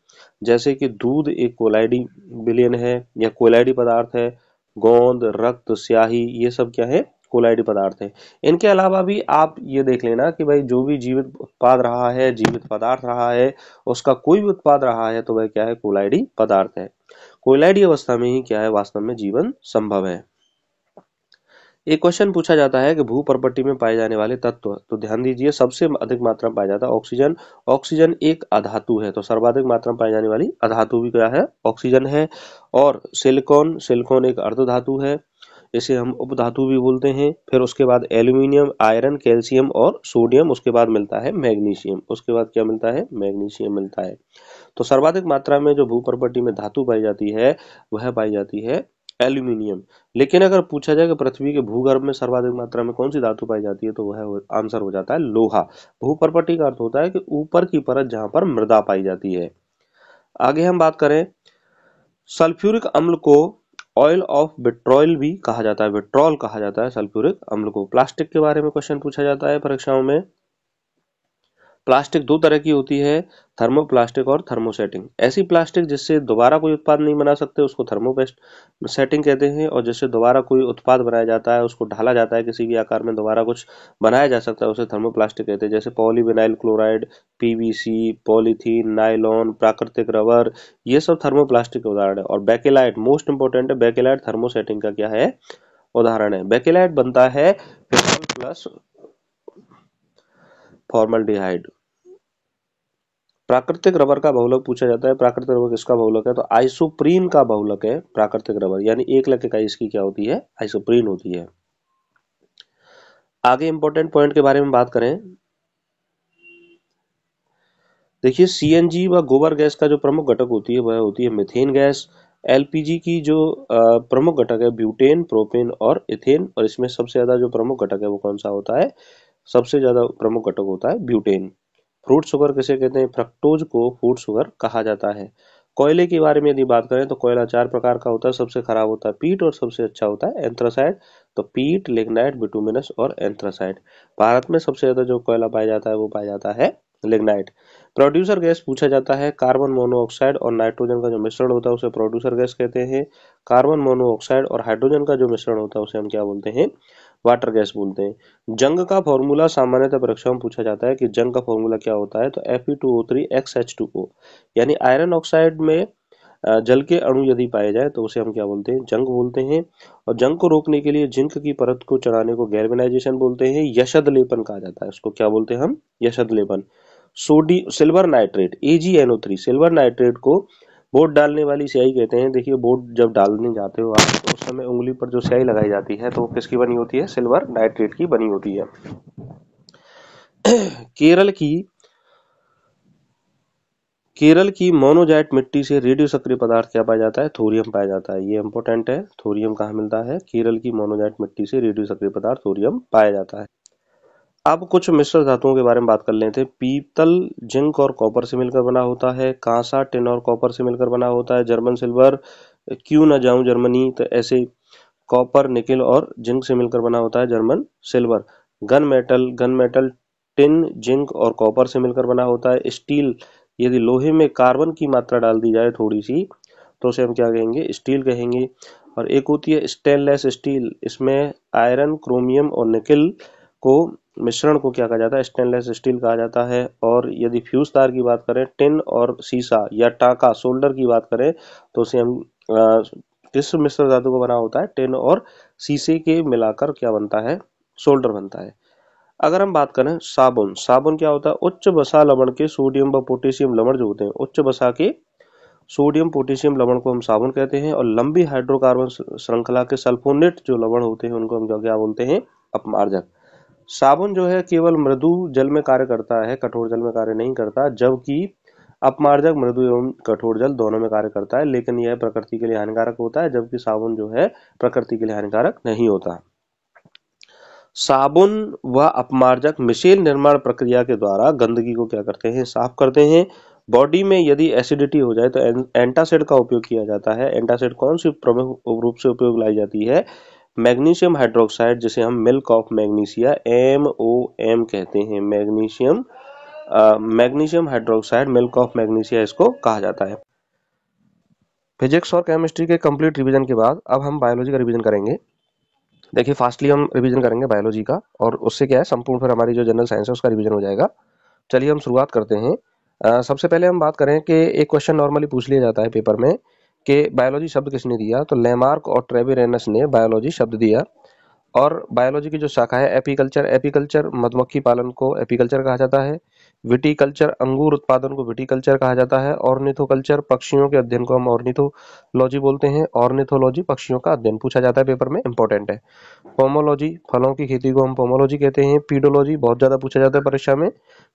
S1: जैसे कि दूध एक कोलाइडी विलयन है या कोलाइडी पदार्थ है। गोंद, रक्त, स्याही, ये सब क्या है? कोलाइडी पदार्थ है। इनके अलावा भी आप ये देख लेना कि भाई जो भी जीवित उत्पाद रहा है, जीवित पदार्थ रहा है, उसका कोई भी उत्पाद रहा है तो वह क्या है? कोलाइडी पदार्थ है। कोलाइडी अवस्था में ही क्या है? वास्तव में जीवन संभव है। एक क्वेश्चन पूछा जाता है कि भूपर्पट्टी में पाए जाने वाले तत्व, तो ध्यान दीजिए सबसे अधिक मात्रा में पाया जाता है ऑक्सीजन। ऑक्सीजन एक अधातु है, तो सर्वाधिक मात्रा में पाई जाने वाली अधातु भी क्या है? ऑक्सीजन है। और सिलिकॉन, सिलिकॉन एक अर्धधातु है, इसे हम उपधातु भी बोलते हैं। फिर उसके बाद एल्यूमिनियम, आयरन, कैल्शियम और सोडियम, उसके बाद मिलता है मैग्नीशियम। उसके बाद क्या मिलता है? मैग्नीशियम मिलता है। तो सर्वाधिक मात्रा में जो भूपर्पट्टी में धातु पाई जाती है वह पाई जाती है एल्यूमिनियम। लेकिन अगर पूछा जाए कि पृथ्वी के भूगर्भ में सर्वाधिक मात्रा में कौन सी धातु पाई जाती है, तो वह आंसर हो जाता है लोहा। भूपर्पट्टी का अर्थ होता है कि ऊपर की परत जहां पर मृदा पाई जाती है। आगे हम बात करें, सल्फ्यूरिक अम्ल को ऑयल ऑफ विट्रॉयल भी कहा जाता है, विट्रॉल कहा जाता है सल्फ्यूरिक अम्ल को। प्लास्टिक के बारे में क्वेश्चन पूछा जाता है परीक्षाओं में। प्लास्टिक दो तरह की होती है, थर्मोप्लास्टिक और थर्मोसेटिंग। ऐसी प्लास्टिक जिससे दोबारा कोई उत्पाद नहीं बना सकते उसको थर्मोसेटिंग कहते हैं, और जिससे दोबारा कोई उत्पाद बनाया जाता है, उसको ढाला जाता है किसी भी आकार में, दोबारा कुछ बनाया जा सकता है, उसे थर्मोप्लास्टिक कहते हैं। जैसे polyvinyl chloride, PVC, polythene, nylon, प्राकृतिक रबर, ये सब थर्मोप्लास्टिक के उदाहरण है। और बेकेलाइट मोस्ट इंपोर्टेंट है, बेकेलाइट थर्मोसेटिंग का क्या है? उदाहरण है। बेकेलाइट बनता है फिनॉल प्लस फॉर्मल्डिहाइड। प्राकृतिक रबर का बहुलक पूछा जाता है, प्राकृतिक रबर किसका बहुलक है? तो आइसोप्रीन का बहुलक है प्राकृतिक रबर, यानी एक लग इकाई इसकी क्या होती है? आइसोप्रीन होती है। आगे इंपॉर्टेंट पॉइंट के बारे में बात करें, देखिए सीएनजी व गोबर गैस का जो प्रमुख घटक होती है वह होती है मीथेन गैस। एलपीजी की जो प्रमुख घटक है ब्यूटेन, प्रोपेन और इथेन, और इसमें सबसे ज्यादा जो प्रमुख घटक है वो कौन सा होता है? सबसे ज्यादा प्रमुख घटक होता है ब्यूटेन। फ्रूट शुगर किसे कहते हैं? फ्रक्टोज को फ्रूट शुगर कहा जाता है। कोयले के बारे में यदि बात करें तो कोयला चार प्रकार का होता है, सबसे खराब होता है पीट और सबसे अच्छा होता है एंथ्रासाइड। तो पीट, लिग्नाइट, बिटुमिनस और एंथ्रासाइड। भारत में सबसे ज्यादा जो कोयला पाया जाता है वो पाया जाता है लिग्नाइट। प्रोड्यूसर गैस पूछा जाता है, कार्बन मोनोऑक्साइड और नाइट्रोजन का जो मिश्रण होता है उसे प्रोड्यूसर गैस कहते हैं। कार्बन मोनोऑक्साइड और हाइड्रोजन का जो मिश्रण होता है उसे हम क्या बोलते हैं? वाटर गैस बोलते हैं। जंग का फॉर्मूला सामान्यतः परीक्षाओं में पूछा जाता है कि जंग का फॉर्मूला क्या होता है? तो Fe2O3XH2O, यानी आयरन ऑक्साइड में जल के अणु यदि पाए जाए तो उसे हम क्या बोलते हैं? जंग बोलते हैं। और जंग को रोकने के लिए जिंक की परत को चढ़ाने को गैल्वेनाइजेशन बोलते हैं। यशद लेपन कहा जाता है, उसको क्या बोलते हैं हम? यशद लेपन। Silver nitrate AgNO3, silver nitrate को बोर्ड डालने वाली स्याही कहते हैं। देखिए बोर्ड जब डालने जाते हो आप तो उस समय उंगली पर जो स्याही लगाई जाती है तो वो किसकी बनी होती है? सिल्वर नाइट्रेट की बनी होती है। केरल की मोनोजाइट मिट्टी से रेडियो सक्रिय पदार्थ क्या पाया जाता है? थोरियम पाया जाता है। ये इंपॉर्टेंट है, थोरियम कहाँ मिलता है? केरल की मोनोजाइट मिट्टी से रेडियो सक्रिय पदार्थ थोरियम पाया जाता है। अब कुछ मिश्र धातुओं के बारे में बात कर लेते हैं। पीतल जिंक और कॉपर से मिलकर बना होता है। कांसा टिन और कॉपर से मिलकर बना होता है। जर्मन सिल्वर, क्यों न जाऊं जर्मनी, तो ऐसे कॉपर, निकेल और जिंक से मिलकर बना होता है German silver. Gun metal tin, zinc और कॉपर से मिलकर बना होता है। स्टील, यदि लोहे में कार्बन की मात्रा डाल दी जाए थोड़ी सी तो उसे हम क्या कहेंगे? स्टील कहेंगे। और एक होती है स्टेनलेस स्टील, इसमें आयरन, क्रोमियम और निकेल को मिश्रण को क्या कहा जाता है? स्टेनलेस स्टील कहा जाता है। और यदि फ्यूज तार की बात करें, टिन और सीसा या टाका सोल्डर की बात करें तो उसे हम किस मिश्र धातु को बना होता है? टिन और सीसे के मिलाकर क्या बनता है? सोल्डर बनता है। अगर हम बात करें साबुन, साबुन क्या होता है? उच्च वसा लवण के सोडियम व पोटेशियम लवण जो होते हैं, उच्च वसा के सोडियम पोटेशियम लवण को हम साबुन कहते हैं। और लंबी हाइड्रोकार्बन श्रृंखला के सल्फोनेट जो लवण होते हैं उनको हम क्या बोलते हैं? अपमार्जक। साबुन जो है केवल मृदु जल में कार्य करता है, कठोर जल में कार्य नहीं करता, जबकि अपमार्जक मृदु एवं कठोर जल दोनों में कार्य करता है, लेकिन यह प्रकृति के लिए हानिकारक होता है, जबकि साबुन जो है प्रकृति के लिए हानिकारक नहीं होता। साबुन व अपमार्जक मिशेल निर्माण प्रक्रिया के द्वारा गंदगी को क्या करते हैं, साफ करते हैं। बॉडी में यदि एसिडिटी हो जाए तो एंटासिड का उपयोग किया जाता है। एंटासिड कौन सी प्रमुख रूप से उपयोग लाई जाती है, मैग्नीशियम हाइड्रोक्साइड, जिसे हम मिल्क ऑफ मैग्नीशिया MOM कहते हैं, magnesium hydroxide, milk of magnesia इसको कहा जाता है। फिजिक्स और केमिस्ट्री के कंप्लीट रिवीजन के बाद अब हम बायोलॉजी का रिवीजन करेंगे। देखिए फास्टली हम रिवीजन करेंगे बायोलॉजी का, और उससे क्या है संपूर्ण फिर हमारी जो जनरल साइंस है उसका रिवीजन हो जाएगा। चलिए हम शुरुआत करते हैं। सबसे पहले हम बात करें कि एक क्वेश्चन नॉर्मली पूछ लिया जाता है पेपर में कि बायोलॉजी शब्द किसने दिया, तो लेमार्क और ट्रेविरेनस ने बायोलॉजी शब्द दिया। और बायोलॉजी की जो शाखा है एपीकल्चर मधुमक्खी पालन को एपीकल्चर कहा जाता है। विटीकल्चर अंगूर उत्पादन को विटीकल्चर कहा जाता है। ऑर्निथोकल्चर पक्षियों के अध्ययन को हम ऑर्निथोलॉजी बोलते हैं। ऑर्निथोलॉजी पक्षियों का अध्ययन पूछा जाता है पेपर में, इंपॉर्टेंट है। पोमोलॉजी फलों की खेती को हम पोमोलॉजी कहते हैं। पीडोलॉजी बहुत ज्यादा पूछा जाता है परीक्षा में,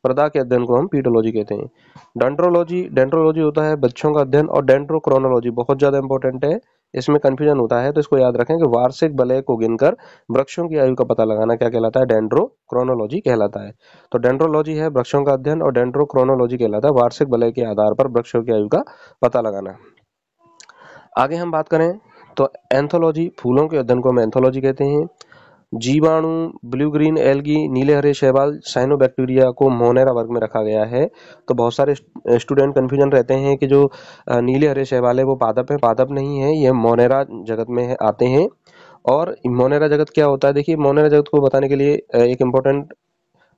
S1: मृदा के अध्ययन को हम पीडोलॉजी कहते हैं। डेंड्रोलॉजी होता है वृक्षों का अध्ययन। और डेंड्रोक्रोनोलॉजी बहुत ज्यादा इंपॉर्टेंट है, इसमें कंफ्यूजन होता है तो इसको याद रखें कि वार्षिक वलय को गिनकर वृक्षों की आयु का पता लगाना क्या कहलाता है, डेंड्रोक्रोनोलॉजी कहलाता है। तो डेंड्रोलॉजी है वृक्षों का अध्ययन और डेंड्रोक्रोनोलॉजी कहलाता है वार्षिक वलय के आधार पर वृक्षों की आयु का पता लगाना। आगे हम बात करें तो एंथोलॉजी फूलों के अध्ययन को हम एंथोलॉजी कहते हैं। जीवाणु ब्लू ग्रीन एल्गी नीले हरे शैवाल साइनोबैक्टीरिया को मोनेरा वर्ग में रखा गया है। तो बहुत सारे स्टूडेंट कंफ्यूजन रहते हैं कि जो नीले हरे शैवाल है वो पादप है, पादप नहीं है, ये मोनेरा जगत में आते हैं। और मोनेरा जगत क्या होता है, देखिए मोनेरा जगत को बताने के लिए एक इम्पोर्टेंट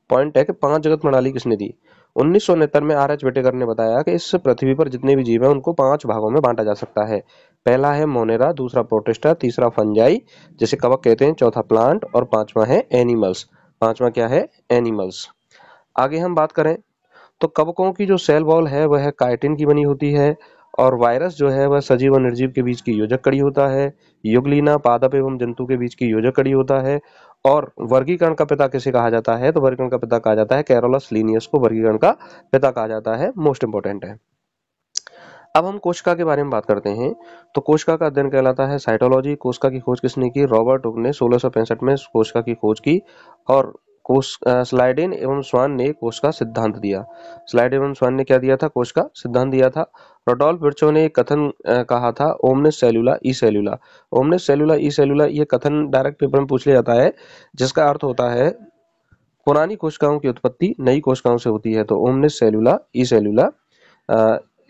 S1: पॉइंट है कि 5 जगत प्रणाली किसने दी। 1969 में R.H. वेटेकर ने बताया कि इस पृथ्वी पर जितने भी जीव हैं उनको 5 भागों में बांटा जा सकता है। पहला है मोनेरा, दूसरा प्रोटिस्टा, तीसरा फंजाई जिसे कवक कहते हैं, चौथा प्लांट और पांचवा है एनिमल्स। पांचवा क्या है, एनिमल्स। आगे हम बात करें तो कवकों की जो सेल वॉल है वह काइटिन की बनी होती है। और वायरस जो है वह सजीव और निर्जीव के बीच की योजक कड़ी होता है। युगलीना पादप एवं जंतु के बीच की योजक कड़ी होता है। और वर्गीकरण का पिता किसे कहा जाता है, तो वर्गीकरण का पिता कहा जाता है कैरोलस लीनियस को वर्गीकरण का पिता कहा जाता है, मोस्ट इंपोर्टेंट है। अब हम कोशिका के बारे में बात करते हैं। तो कोशिका का अध्ययन कहलाता है साइटोलॉजी। कोशिका की खोज किसने की, रॉबर्ट हुक ने 1665 में कोशिका की खोज की। और स्लाइडेन एवं स्वान ने कोश का सिद्धांत दिया। स्लाइडेन एवं स्वान ने क्या दिया था, कोश का सिद्धांत दिया था। रोडोल्फ विर्चो ने एक कथन कहा था, ओमनिस सेलुला ई सेलुला। ओमनिस सेलुला ई सेलुला ये कथन डायरेक्ट पेपर में पूछ लिया जाता है, जिसका अर्थ होता है पुरानी कोशिकाओं की उत्पत्ति नई कोशिकाओं से होती है। तो ओमनिस सेलुला ई सेलुला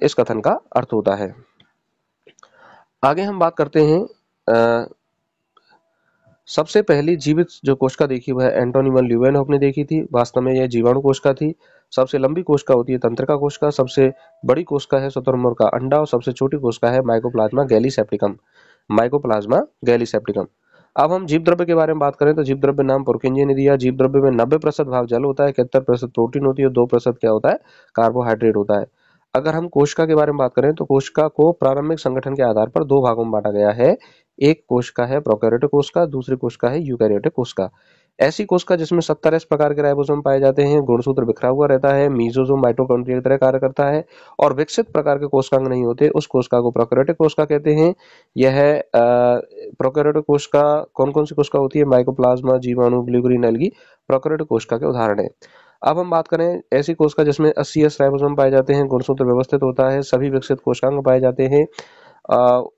S1: इस कथन का अर्थ होता है। आगे हम बात करते हैं सबसे पहली जीवित जो कोशिका देखी वह एंटोनी वन ल्यूवेनहॉफ ने देखी थी। वास्तव में यह जीवाणु कोशिका थी। सबसे लंबी कोशिका होती है तंत्रिका कोशिका। सबसे बड़ी कोशिका है शुतुरमुर्ग का अंडा। और सबसे छोटी कोशिका है माइकोप्लाज्मा गैलीसेप्टिकम। Mycoplasma gallisepticum. अब हम जीव द्रव्य के बारे में बात करें तो जीव द्रव्य नाम पुरकिंजी ने दिया। जीव द्रव्य में 90% भाग जल होता है, 71% प्रोटीन होती है, 2% क्या होता है, कार्बोहाइड्रेट होता है। अगर हम कोशिका के बारे में बात करें तो कोशिका को प्रारंभिक संगठन के आधार पर 2 भागों में बांटा गया है। एक कोशिका है प्रोकैरियोटिक कोशिका, दूसरी कोशिका है यूकैरियोटिक कोशिका। ऐसी कोशिका जिसमें 70 प्रकार के राइबोसोम पाए जाते हैं, गुणसूत्र बिखरा हुआ रहता है, मेसोसोम माइटोकॉन्ड्रिया की तरह कार्य करता है और विकसित प्रकार के कोशिकांग नहीं होते, उस कोशिका को प्रोकैरियोटिक कोशिका कहते हैं। यह प्रोकैरियोटिक कोशिका कौन कौन सी कोशिका होती है, माइकोप्लाज्मा, जीवाणु, ब्लू ग्रीन एल्गी प्रोकैरियोटिक कोशिका के उदाहरण है। अब हम बात करें ऐसी कोशिका जिसमें 80s राइबोसोम पाए जाते हैं, गुणसूत्र व्यवस्थित होता है, सभी विकसित कोशिकांग पाए जाते हैं,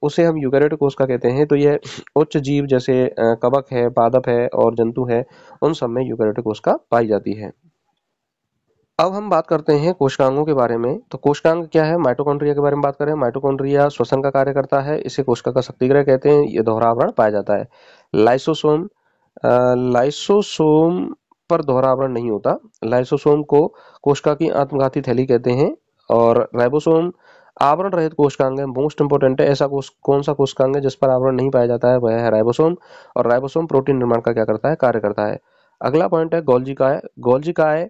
S1: उसे हम यूकैरियोटिक कोशिका कहते हैं। तो यह उच्च जीव जैसे कवक है, पादप है और जंतु है, उन सब में यूकैरियोटिक कोशिका पाई जाती है। अब हम बात करते हैं कोशिकांगों के बारे में। तो कोशिकांग क्या है, माइटोकॉन्ड्रिया के बारे में बात करें। माइटोकॉन्ड्रिया श्वसन का कार्य करता है, इसे कोशिका का शक्तिग्रह कहते हैं। ये दोहरा आवरण पाया जाता है। लाइसोसोम लाइसोसोम पर दोहरा आवरण नहीं होता। लाइसोसोम को कोशिका की आत्मघाती थैली कहते हैं। और राइबोसोम आवरण रहित कोशिकांग है, मोस्ट इंपोर्टेंट है। ऐसा कौन सा कोशिकांग है जिस पर आवरण नहीं पाया जाता है, वह है राइबोसोम। और राइबोसोम प्रोटीन निर्माण का क्या करता है, कार्य करता है। अगला पॉइंट है गोल्जी काय। गोल्जी काय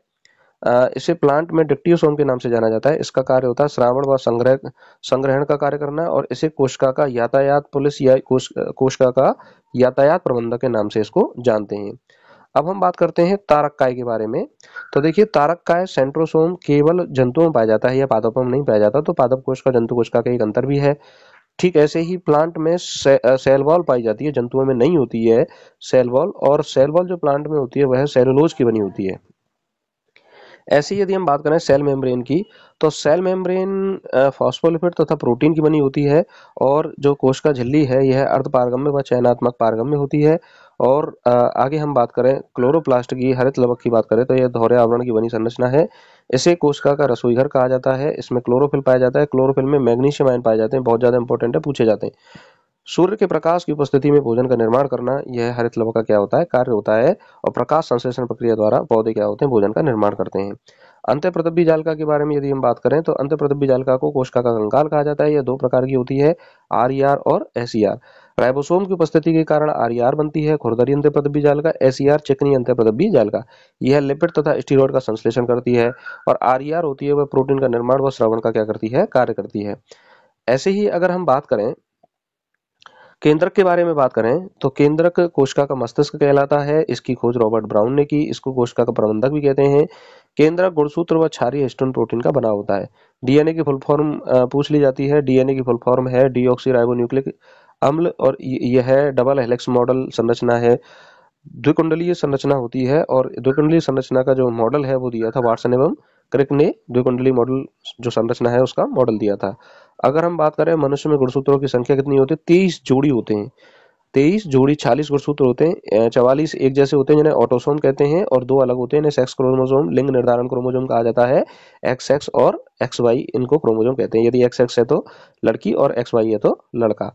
S1: इसे प्लांट में डिक्टियोसोम के नाम से जाना जाता है। इसका कार्य होता है श्रावण व संग्रहण का कार्य करना। और इसे कोशिका का यातायात पुलिस या कोशिका का यातायात प्रबंधक के नाम से इसको जानते हैं। अब हम बात करते हैं तारककाय के बारे में। तो देखिए तारककाय सेंट्रोसोम केवल जंतुओं में पाया जाता है, या पादपों में नहीं पाया जाता। तो पादप कोश का जंतु कोश का एक अंतर भी है। ठीक ऐसे ही प्लांट में सेल वॉल पाई जाती है, जंतुओं में नहीं होती है सेल वॉल। और सेल वॉल जो प्लांट में होती है वह सेलुलोज की बनी होती है। ऐसे ही यदि हम बात करें सेल मेम्ब्रेन की, तो सेल मेम्ब्रेन फॉस्फोलिपिड तथा प्रोटीन की बनी होती है। और जो कोशिका झिल्ली है यह अर्ध पारगम्य व चयनात्मक पारगम्य होती है। और आगे हम बात करें क्लोरोप्लास्ट की, हरित लवक की बात करें, तो यह दोहरे आवरण की बनी संरचना है। इसे कोशिका का रसोई घर कहा जाता है। इसमें क्लोरोफिल पाया जाता है। क्लोरोफिल में मैग्नीशियम आयन पाए जाते हैं, बहुत ज्यादा इंपॉर्टेंट है, पूछे जाते हैं। सूर्य के प्रकाश की उपस्थिति में भोजन का निर्माण करना, यह हरित लवक का क्या होता है, कार्य होता है। और प्रकाश संश्लेषण प्रक्रिया द्वारा पौधे क्या होते हैं, भोजन का निर्माण करते हैं। अंतःप्रतंबी जालिका के बारे में यदि हम बात करें, तो अंतःप्रतंबी जालिका को कोशिका का कंकाल कहा जाता है। यह दो प्रकार की होती है, आरईआर और एसईआर। राइबोसोम की उपस्थिति के कारण आरईआर बनती है, खुरदरी अंतःप्रतंबी जालिका। एसईआर चिकनी अंतःप्रतंबी जालिका, यह लिपिड तथा स्टीरॉयड का संश्लेषण करती है। और आरईआर होती है वह प्रोटीन का निर्माण व श्रवण का क्या करती है, कार्य करती है। ऐसे ही अगर हम बात करें केंद्रक के बारे में बात करें, तो केंद्रक कोशिका का मस्तिष्क कहलाता है। इसकी खोज रॉबर्ट ब्राउन ने की। इसको कोशिका का प्रबंधक भी कहते हैं। केंद्रक गुणसूत्र व क्षारीय हिस्टोन प्रोटीन का बना होता है। डीएनए की फुल फॉर्म पूछ ली जाती है। डीएनए की फुल फॉर्म है डीऑक्सीराइबोन्यूक्लिक अम्ल। और यह डबल हेलिक्स मॉडल संरचना है। द्विकुंडलीय संरचना होती है। और द्विकुंडलीय संरचना का जो मॉडल है वो दिया था वाटसन एवं क्रिक ने। द्विकुंडलीय मॉडल जो संरचना है उसका मॉडल दिया था। अगर हम बात करें मनुष्य में गुणसूत्रों की संख्या कितनी होती है, 23 जोड़ी होते हैं। 23 जोड़ी 40 गुणसूत्र होते हैं। 44 एक जैसे होते हैं जिन्हें ऑटोसोम कहते हैं, और 2 अलग होते हैं इन्हें सेक्स क्रोमोसोम, लिंग निर्धारण क्रोमोसोम कहा जाता है। एक्स एक्स और एक्स वाई इनको क्रोमोसोम कहते हैं। यदि एक्स एक्स है तो लड़की और एक्स वाई है तो लड़का।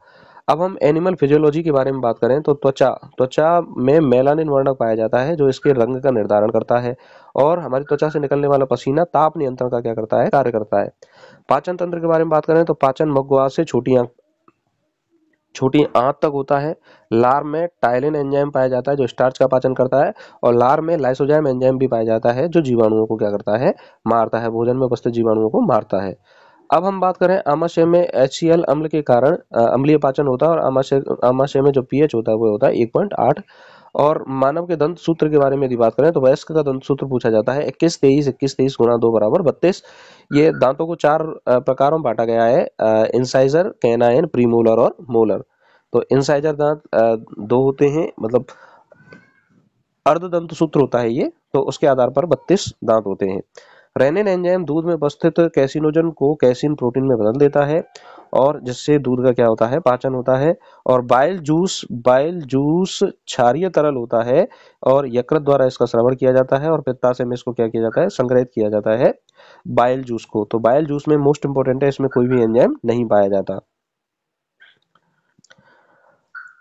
S1: अब हम एनिमल फिजियोलॉजी के बारे में बात करें, तो त्वचा त्वचा में मेलानिन वर्णक पाया जाता है जो इसके रंग का निर्धारण करता है। और हमारी त्वचा से निकलने वाला पसीना ताप नियंत्रण का क्या करता है, कार्य करता है। पाचन तंत्र के बारे में बात करें, तो पाचन मुखवास से छोटी आंत तक होता है। लार में टाइलिन एंजाइम पाया जाता है जो स्टार्च का पाचन करता है। और लार में लाइसोजाइम एंजाइम भी पाया जाता है जो जीवाणुओं को क्या करता है, मारता है, भोजन में उपस्थित जीवाणुओं को मारता है। अब हम बात करें आमाशय में HCl अम्ल के कारण अम्लीय पाचन होता है। और आमाशय में जो पीएच होता है वो होता है 1.8। और मानव के दंत सूत्र के बारे में यदि बात करें, तो वयस्क का दंत सूत्र पूछा जाता है 21-23 गुणा 2 बराबर 32। ये दांतों को 4 प्रकारों में बांटा गया है, इंसाइजर, कैनाइन, प्रीमोलर और मोलर। तो इंसाइजर दांत 2 होते हैं, मतलब अर्धदंत सूत्र होता है ये, तो उसके आधार पर 32 दांत होते हैं। रेनिन एंजाइम दूध में उपस्थित कैसिनोजन को कैसिन प्रोटीन में बदल देता है, और जिससे दूध का क्या होता है, पाचन होता है। और बाइल जूस क्षारीय तरल होता है, और यकृत द्वारा इसका श्रवण किया जाता है। और पित्ताशय में इसको क्या किया जाता है, संग्रहित किया जाता है बाइल जूस को। तो बाइल जूस में मोस्ट इंपोर्टेंट है, इसमें कोई भी एंजाइम नहीं पाया जाता।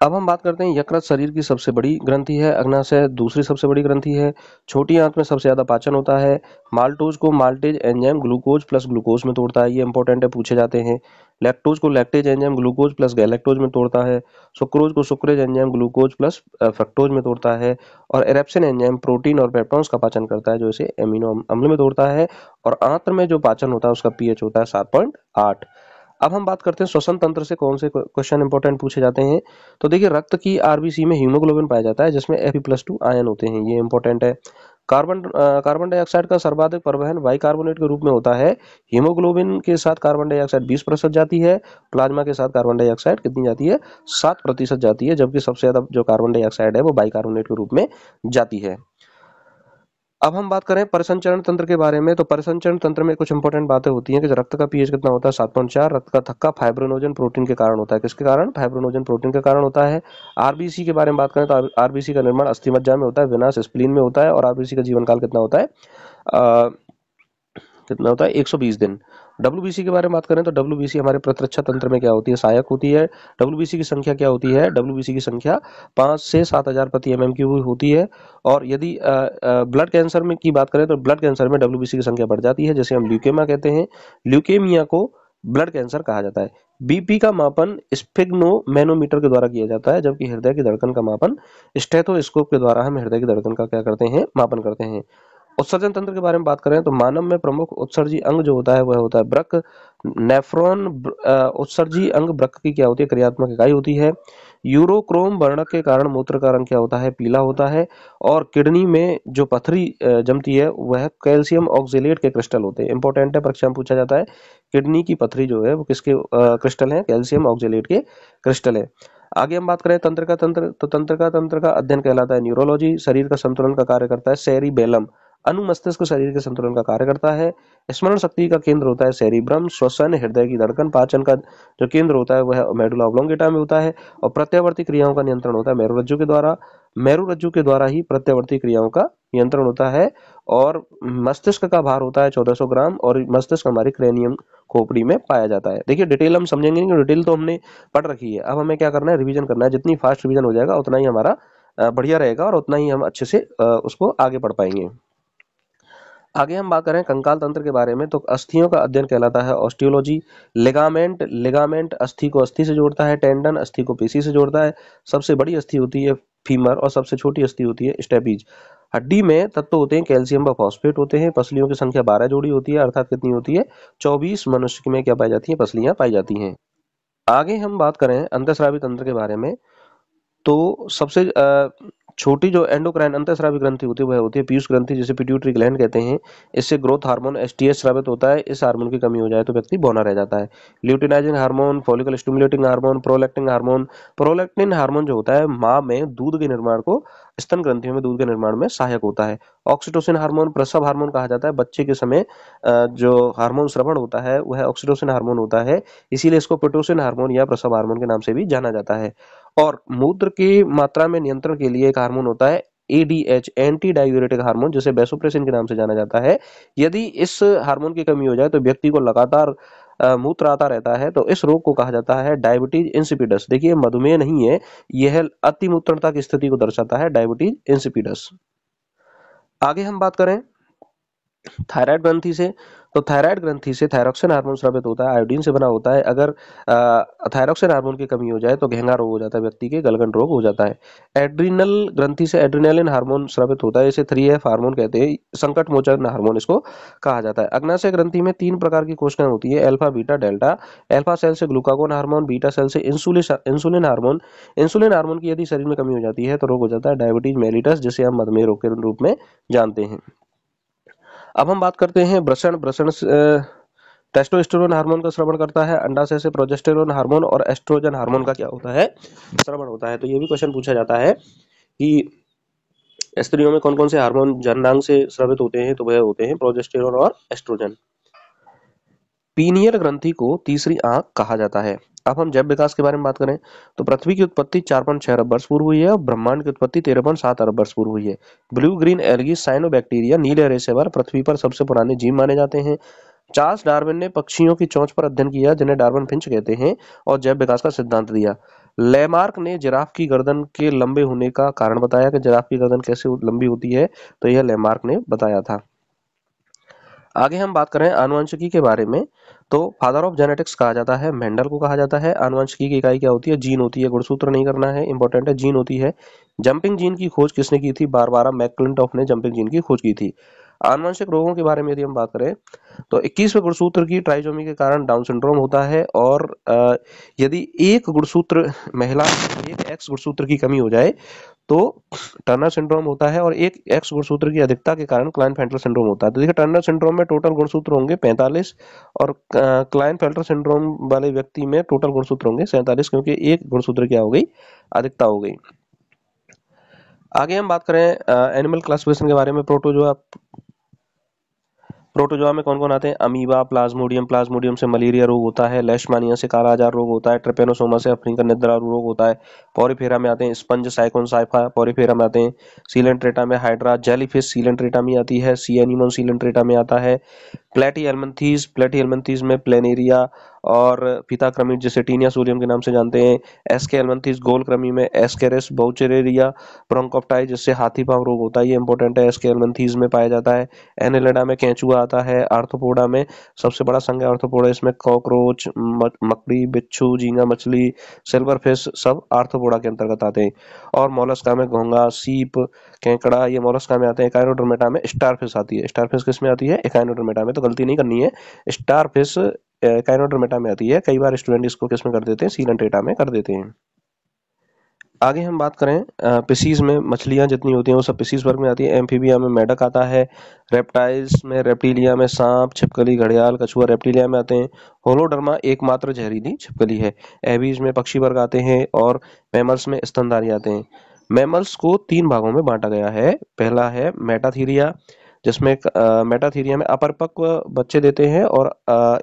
S1: अब हम बात करते हैं यकृत शरीर की सबसे बड़ी ग्रंथि है, अग्नाशय दूसरी सबसे बड़ी ग्रंथि है। छोटी आंत में सबसे ज्यादा पाचन होता है। माल्टोज को maltase enzyme glucose plus glucose में तोड़ता है, ये इंपॉर्टेंट है, पूछे जाते हैं। लैक्टोज को lactase enzyme glucose plus galactose में तोड़ता है। सुक्रोज को sucrase enzyme glucose plus fructose में तोड़ता है। और एरेप्सिन एंजाइम प्रोटीन और पेप्टोन्स का पाचन करता है जो इसे एमिनो अम्ल में तोड़ता है। और आंत्र में जो पाचन होता है उसका पीएच होता है 7.8। अब हम बात करते हैं श्वसन तंत्र से कौन से क्वेश्चन इंपॉर्टेंट पूछे जाते हैं। तो देखिए रक्त की आरबीसी में हीमोग्लोबिन पाया जाता है जिसमें Fe+2 आयन होते हैं, ये इंपॉर्टेंट है। कार्बन डाइऑक्साइड का सर्वाधिक परिवहन बाइकार्बोनेट के रूप में होता है। हीमोग्लोबिन के साथ कार्बन डाइऑक्साइड 20% जाती है। प्लाज्मा के साथ कार्बन डाइऑक्साइड कितनी जाती है, 7% जाती है। जबकि सबसे ज्यादा जो कार्बन डाइऑक्साइड है वो बाइकार्बोनेट के रूप में जाती है। अब हम बात करें परिसंचरण तंत्र के बारे में, तो परिसंचरण तंत्र में कुछ इंपॉर्टेंट बातें होती हैं कि रक्त का पीएच कितना होता है, 7.4। रक्त का थक्का फाइब्रोनोजन प्रोटीन के कारण होता है। किसके कारण, फाइब्रोनोजन प्रोटीन के कारण होता है। आरबीसी के बारे में बात करें तो आरबीसी का निर्माण अस्थि मज्जा में होता है, विनाश स्प्लीन में होता है। और आरबीसी का जीवन काल कितना होता है, कितना होता है, 120 दिन। डब्ल्यूबीसी के बारे में बात करें तो डब्ल्यूबीसी हमारे प्रतिरक्षा तंत्र में क्या होती है, सहायक होती है। डब्ल्यूबीसी की संख्या क्या होती है, डब्ल्यूबीसी की संख्या 5 से 7,000 प्रति mm³ होती है। और यदि ब्लड कैंसर में की बात करें तो ब्लड कैंसर में डब्ल्यूबीसी की संख्या बढ़ जाती है, जैसे हम ल्यूकेमिया कहते हैं। ल्यूकेमिया को ब्लड कैंसर कहा जाता है। बीपी का मापन स्फिग्नोमेनोमीटर के द्वारा किया जाता है, जबकि हृदय की धड़कन का मापन स्टेथोस्कोप के द्वारा हम हृदय की धड़कन का क्या करते हैं, मापन करते हैं। उत्सर्जन तंत्र के बारे में बात करें तो मानव में प्रमुख उत्सर्जी अंग जो होता है वह होता है वृक्क। नेफ्रॉन उत्सर्जी अंग वृक्क की क्या होती है, क्रियात्मक इकाई होती है। यूरोक्रोम वर्णक के कारण मूत्र का रंग क्या होता है, पीला होता है। और किडनी में जो पथरी जमती है वह कैल्शियम ऑक्जेलेट के क्रिस्टल होते हैं। इंपॉर्टेंट है, परीक्षा में पूछा जाता है। किडनी की पथरी जो है वो किसके क्रिस्टल है, कैल्शियम ऑक्जेलेट के क्रिस्टल है। आगे हम बात करें तंत्र का तंत्र, तो तंत्र का अध्ययन कहलाता है न्यूरोलॉजी। शरीर का संतुलन का कार्य करता है सेरिबेलम। अनुमस्तिष्क शरीर के संतुलन का कार्य करता है। स्मरण शक्ति का केंद्र होता है सेरिब्रम। श्वसन, हृदय की धड़कन, पाचन का जो केंद्र होता है वह मेडुला ऑब्लोंगेटा में होता है। और प्रत्यावर्ती क्रियाओं का नियंत्रण होता है मेरुरज्जु के द्वारा। मेरुरज्जु के द्वारा ही प्रत्यावर्ती क्रियाओं का नियंत्रण होता है। और मस्तिष्क का भार होता है 1400 ग्राम और मस्तिष्क हमारी क्रेनियम खोपड़ी में पाया जाता है। देखिए डिटेल हम समझेंगे नहीं, डिटेल तो हमने पढ़ रखी है। अब हमें क्या करना है, रिवीजन करना है। जितनी फास्ट रिवीजन हो जाएगा उतना ही हमारा बढ़िया रहेगा और उतना ही हम अच्छे से उसको आगे पढ़ पाएंगे। आगे हम बात करें कंकाल तंत्र के बारे में, तो अस्थियों का अध्ययन कहलाता है ऑस्टियोलॉजी। लिगामेंट अस्थि को अस्थि से जोड़ता है। टेंडन अस्थि को पेशी से जोड़ता है। सबसे बड़ी अस्थि होती है फीमर और सबसे छोटी अस्थि होती है स्टेपीज। हड्डी में तत्व होते हैं कैल्शियम व फॉस्फेट होते हैं। पसलियों की संख्या 12 जोड़ी होती है, अर्थात कितनी होती है, 24। मनुष्य में क्या पाई जाती है, पसलियां पाई जाती हैं। आगे हम बात करें अंतःस्रावी तंत्र के बारे में, तो सबसे छोटी जो एंडोक्राइन अंतःस्रावी ग्रंथि होती है वह होती है पीयूष ग्रंथि, जिसे पिट्यूटरी ग्लैंड कहते हैं। इससे ग्रोथ हार्मोन एसटीएच स्रावित होता है। इस हार्मोन की कमी हो जाए तो व्यक्ति बौना रह जाता है। Luteinizing hormone, follicle stimulating hormone, prolactin hormone. Prolactin hormone जो होता है माँ में दूध के निर्माण को, स्तन ग्रंथियों में दूध के निर्माण में सहायक होता है। ऑक्सीटोसिन हार्मोन प्रसव हार्मोन कहा जाता है। बच्चे के समय जो हार्मोन स्रवण होता है वह ऑक्सीटोसिन हार्मोन होता है, इसीलिए इसको पिटोसिन हार्मोन या प्रसव हार्मोन के नाम से भी जाना जाता है। और मूत्र की मात्रा में नियंत्रण के लिए एक हार्मोन होता है एडीएच, एंटी डायूरेटिक हार्मोन, जिसे वैसोप्रेसिन के नाम से जाना जाता है। यदि इस हार्मोन की कमी हो जाए तो व्यक्ति को लगातार मूत्र आता रहता है, तो इस रोग को कहा जाता है डायबिटीज इंसिपिडस। देखिए मधुमेह नहीं है, यह अतिमूत्रता की स्थिति को दर्शाता है, डायबिटीज इंसिपिडस। आगे हम बात करें थायराइड ग्रंथि से, तो थायराइड ग्रंथि से थायरोक्सिन हार्मोन स्रावित होता है, आयोडीन से बना होता है। अगर थायरोक्सिन हार्मोन की कमी हो जाए तो घेंगा रोग हो जाता है, व्यक्ति के गलगंड रोग हो जाता है। एड्रिनल ग्रंथि से एड्रिनलिन हार्मोन स्रावित होता है, इसे 3F हार्मोन कहते हैं, संकट मोचन हार्मोन इसको कहा जाता है। अग्नाशय ग्रंथि में 3 प्रकार की कोशिकाएं होती है, alpha beta delta. Alpha cell से ग्लूकागोन हार्मोन, बीटा सेल से इंसुलिन हार्मोन। इंसुलिन हार्मोन की यदि शरीर में कमी हो जाती है तो रोग हो जाता है डायबिटीज मेलिटस, जिसे हम मधुमेह रोग के रूप में जानते हैं। अब हम बात करते हैं ब्रषण। टेस्टोस्टेरोन हार्मोन का श्रवण करता है। अंडाशय से प्रोजेस्टेरोन हार्मोन और एस्ट्रोजन हार्मोन का क्या होता है, श्रवण होता है। तो ये भी क्वेश्चन पूछा जाता है कि स्त्रियों में कौन कौन से हार्मोन जननांग से स्रावित होते हैं, तो वह होते हैं प्रोजेस्टेरोन और एस्ट्रोजन। पीनियल ग्रंथि को तीसरी आंख कहा जाता है। अब हम जैव विकास के बारे में बात करें तो पृथ्वी की उत्पत्ति 4.6 अरब वर्ष पूर्व हुई है और ब्रह्मांड की उत्पत्ति 13.7 अरब वर्ष पूर्व हुई है। ब्लू ग्रीन एल्गी साइनोबैक्टीरिया नीले रेशेवर पृथ्वी पर सबसे पुराने जीव माने जाते हैं। चार्ल्स डार्विन ने पक्षियों की चोंच पर अध्ययन किया, जिन्हें डार्विन फिंच कहते हैं, और जैव विकास का सिद्धांत दिया। लेमार्क ने जिराफ की गर्दन के लंबे होने का कारण बताया कि जिराफ की गर्दन कैसे लंबी होती है, तो यह लेमार्क ने बताया था। आगे हम बात करें आनुवंशिकी के बारे में, तो फादर ऑफ जेनेटिक्स कहा जाता है, मेंडल को कहा जाता है। आनुवंशिकी की इकाई क्या होती है, जीन होती है, गुणसूत्र नहीं करना है, इंपॉर्टेंट है, जीन होती है। जंपिंग जीन की खोज किसने की थी, बारबारा मैकक्लिंटॉफ ने जंपिंग जीन की खोज की थी। आनुवंशिक रोगों के बारे में यदि हम बात करें तो 21वें गुणसूत्र की ट्राइसोमी के कारण डाउन सिंड्रोम होता है। और यदि एक गुणसूत्र महिला एक एक्स गुणसूत्र की कमी हो जाए तो टर्नर सिंड्रोम होता है, और एक एक्स गुणसूत्र की अधिकता के कारण क्लाइनफेल्टर सिंड्रोम होता है। तो देखिए टर्नर सिंड्रोम में टोटल गुणसूत्र होंगे 45 और क्लाइनफेल्टर सिंड्रोम वाले व्यक्ति में टोटल गुणसूत्र होंगे 47, क्योंकि एक गुणसूत्र क्या हो गई, अधिकता हो गई। आगे हम बात करें एनिमल क्लासिफिकेशन के बारे में। प्रोटोजोआ में कौन कौन आते हैं, अमीबा, प्लाज्मोडियम से मलेरिया रोग होता है। लेशमानिया से काला आजार रोग होता है। ट्रिपेनोसोमा से अफ्रीकन निद्रा रोग होता है। पॉरीफेरा में आते हैं स्पंज, साइकोन, साइफा पॉरीफेरा में आते हैं। सीलेंट्रेटा में हाइड्रा, जेलीफिश सीलेंट्रेटा में आती है। सी एनिमोन सीलेंट्रेटा में आता है। प्लेटी एलमंथीज में प्लेनेरिया और पीता क्रमी जिसे टीनिया सोलियम के नाम से जानते हैं। एसके एलमंथीज गोल क्रमी में एस्केरिस बाउचेरेरिया ब्रोंकोप्टाई जिससे हाथी पांव रोग होता है, ये इंपॉर्टेंट है, एसके एलमंथीज में पाया जाता है। एनेलिडा में केंचुआ आता है। आर्थ्रोपोडा में सबसे बड़ा संघ है आर्थ्रोपोडा, इसमें कॉकरोच, मकड़ी, बिच्छू, झींगा मछली, सिल्वर फिश सब आर्थ्रोपोडा के अंतर्गत आते हैं। और मोलस्का में घोंगा, सीप, केकड़ा ये मोलस्का में आते हैं। एकाइनोडर्मेटा में स्टारफिश आती है। स्टारफिश किस में आती है? एकाइनोडर्मेटा में, तो गलती नहीं करनी है, स्टारफिश एकाइनोडर्मेटा में आती है। कई बार स्टूडेंट इसको किस में कर देते हैं? सीलेंट्रेटा में कर देते हैं। आगे हम बात करें पिसीज में मछलियां जितनी होती हैं वो सब पिसीज वर्ग में आती है। एम्फीबिया में मेढक आता है। रेप्टाइल्स में रेप्टिलिया में सांप, छिपकली, घड़ियाल, कछुआ रेप्टिलिया में आते हैं। होलोडर्मा एकमात्र जहरीली छिपकली है। एबीज में पक्षी वर्ग आते हैं और मैमल्स में स्तनधारी आते हैं। मैमल्स को 3 भागों में बांटा गया है। पहला है मेटाथीरिया, जिसमें मेटाथीरिया में अपरिपक्व बच्चे देते हैं और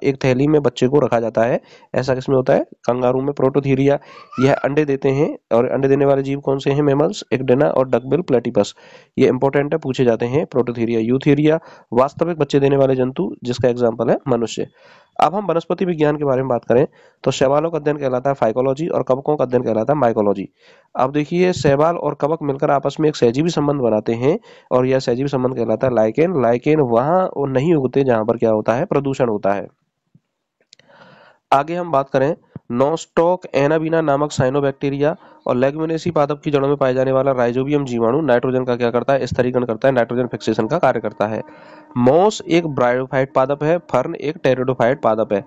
S1: एक थैली में बच्चे को रखा जाता है। ऐसा किसमें होता है? कंगारू में। प्रोटोथीरिया, यह अंडे देते हैं और अंडे देने वाले जीव कौन से हैं? मैमल्स, इक्डेना और डकबिल प्लेटिपस, ये इंपॉर्टेंट है, पूछे जाते हैं। प्रोटोथीरिया। यूथीरिया, वास्तविक बच्चे देने वाले जंतु, जिसका एग्जाम्पल है मनुष्य। अब हम वनस्पति विज्ञान के बारे में बात करें तो शैवालों का अध्ययन कहलाता है फाइकोलॉजी और कवकों का अध्ययन कहलाता है माइकोलॉजी। अब देखिए, शैवाल और कवक मिलकर आपस में एक सहजीवी संबंध बनाते हैं और यह सहजीवी संबंध कहलाता है लाइकेन। लाइकेन वहां नहीं उगते जहां पर क्या होता है? प्रदूषण होता है। आगे हम बात करें नोस्टॉक एनाबीना नामक साइनोबैक्टीरिया और लेगुमिनेसी पादप की जड़ों में पाए जाने वाला राइजोबियम जीवाणु नाइट्रोजन का क्या करता है? स्थिरीकरण करता है, नाइट्रोजन फिक्सेशन का कार्य करता है। मॉस एक ब्रायोफाइट पादप है। फर्न एक टेरिडोफाइट पादप है।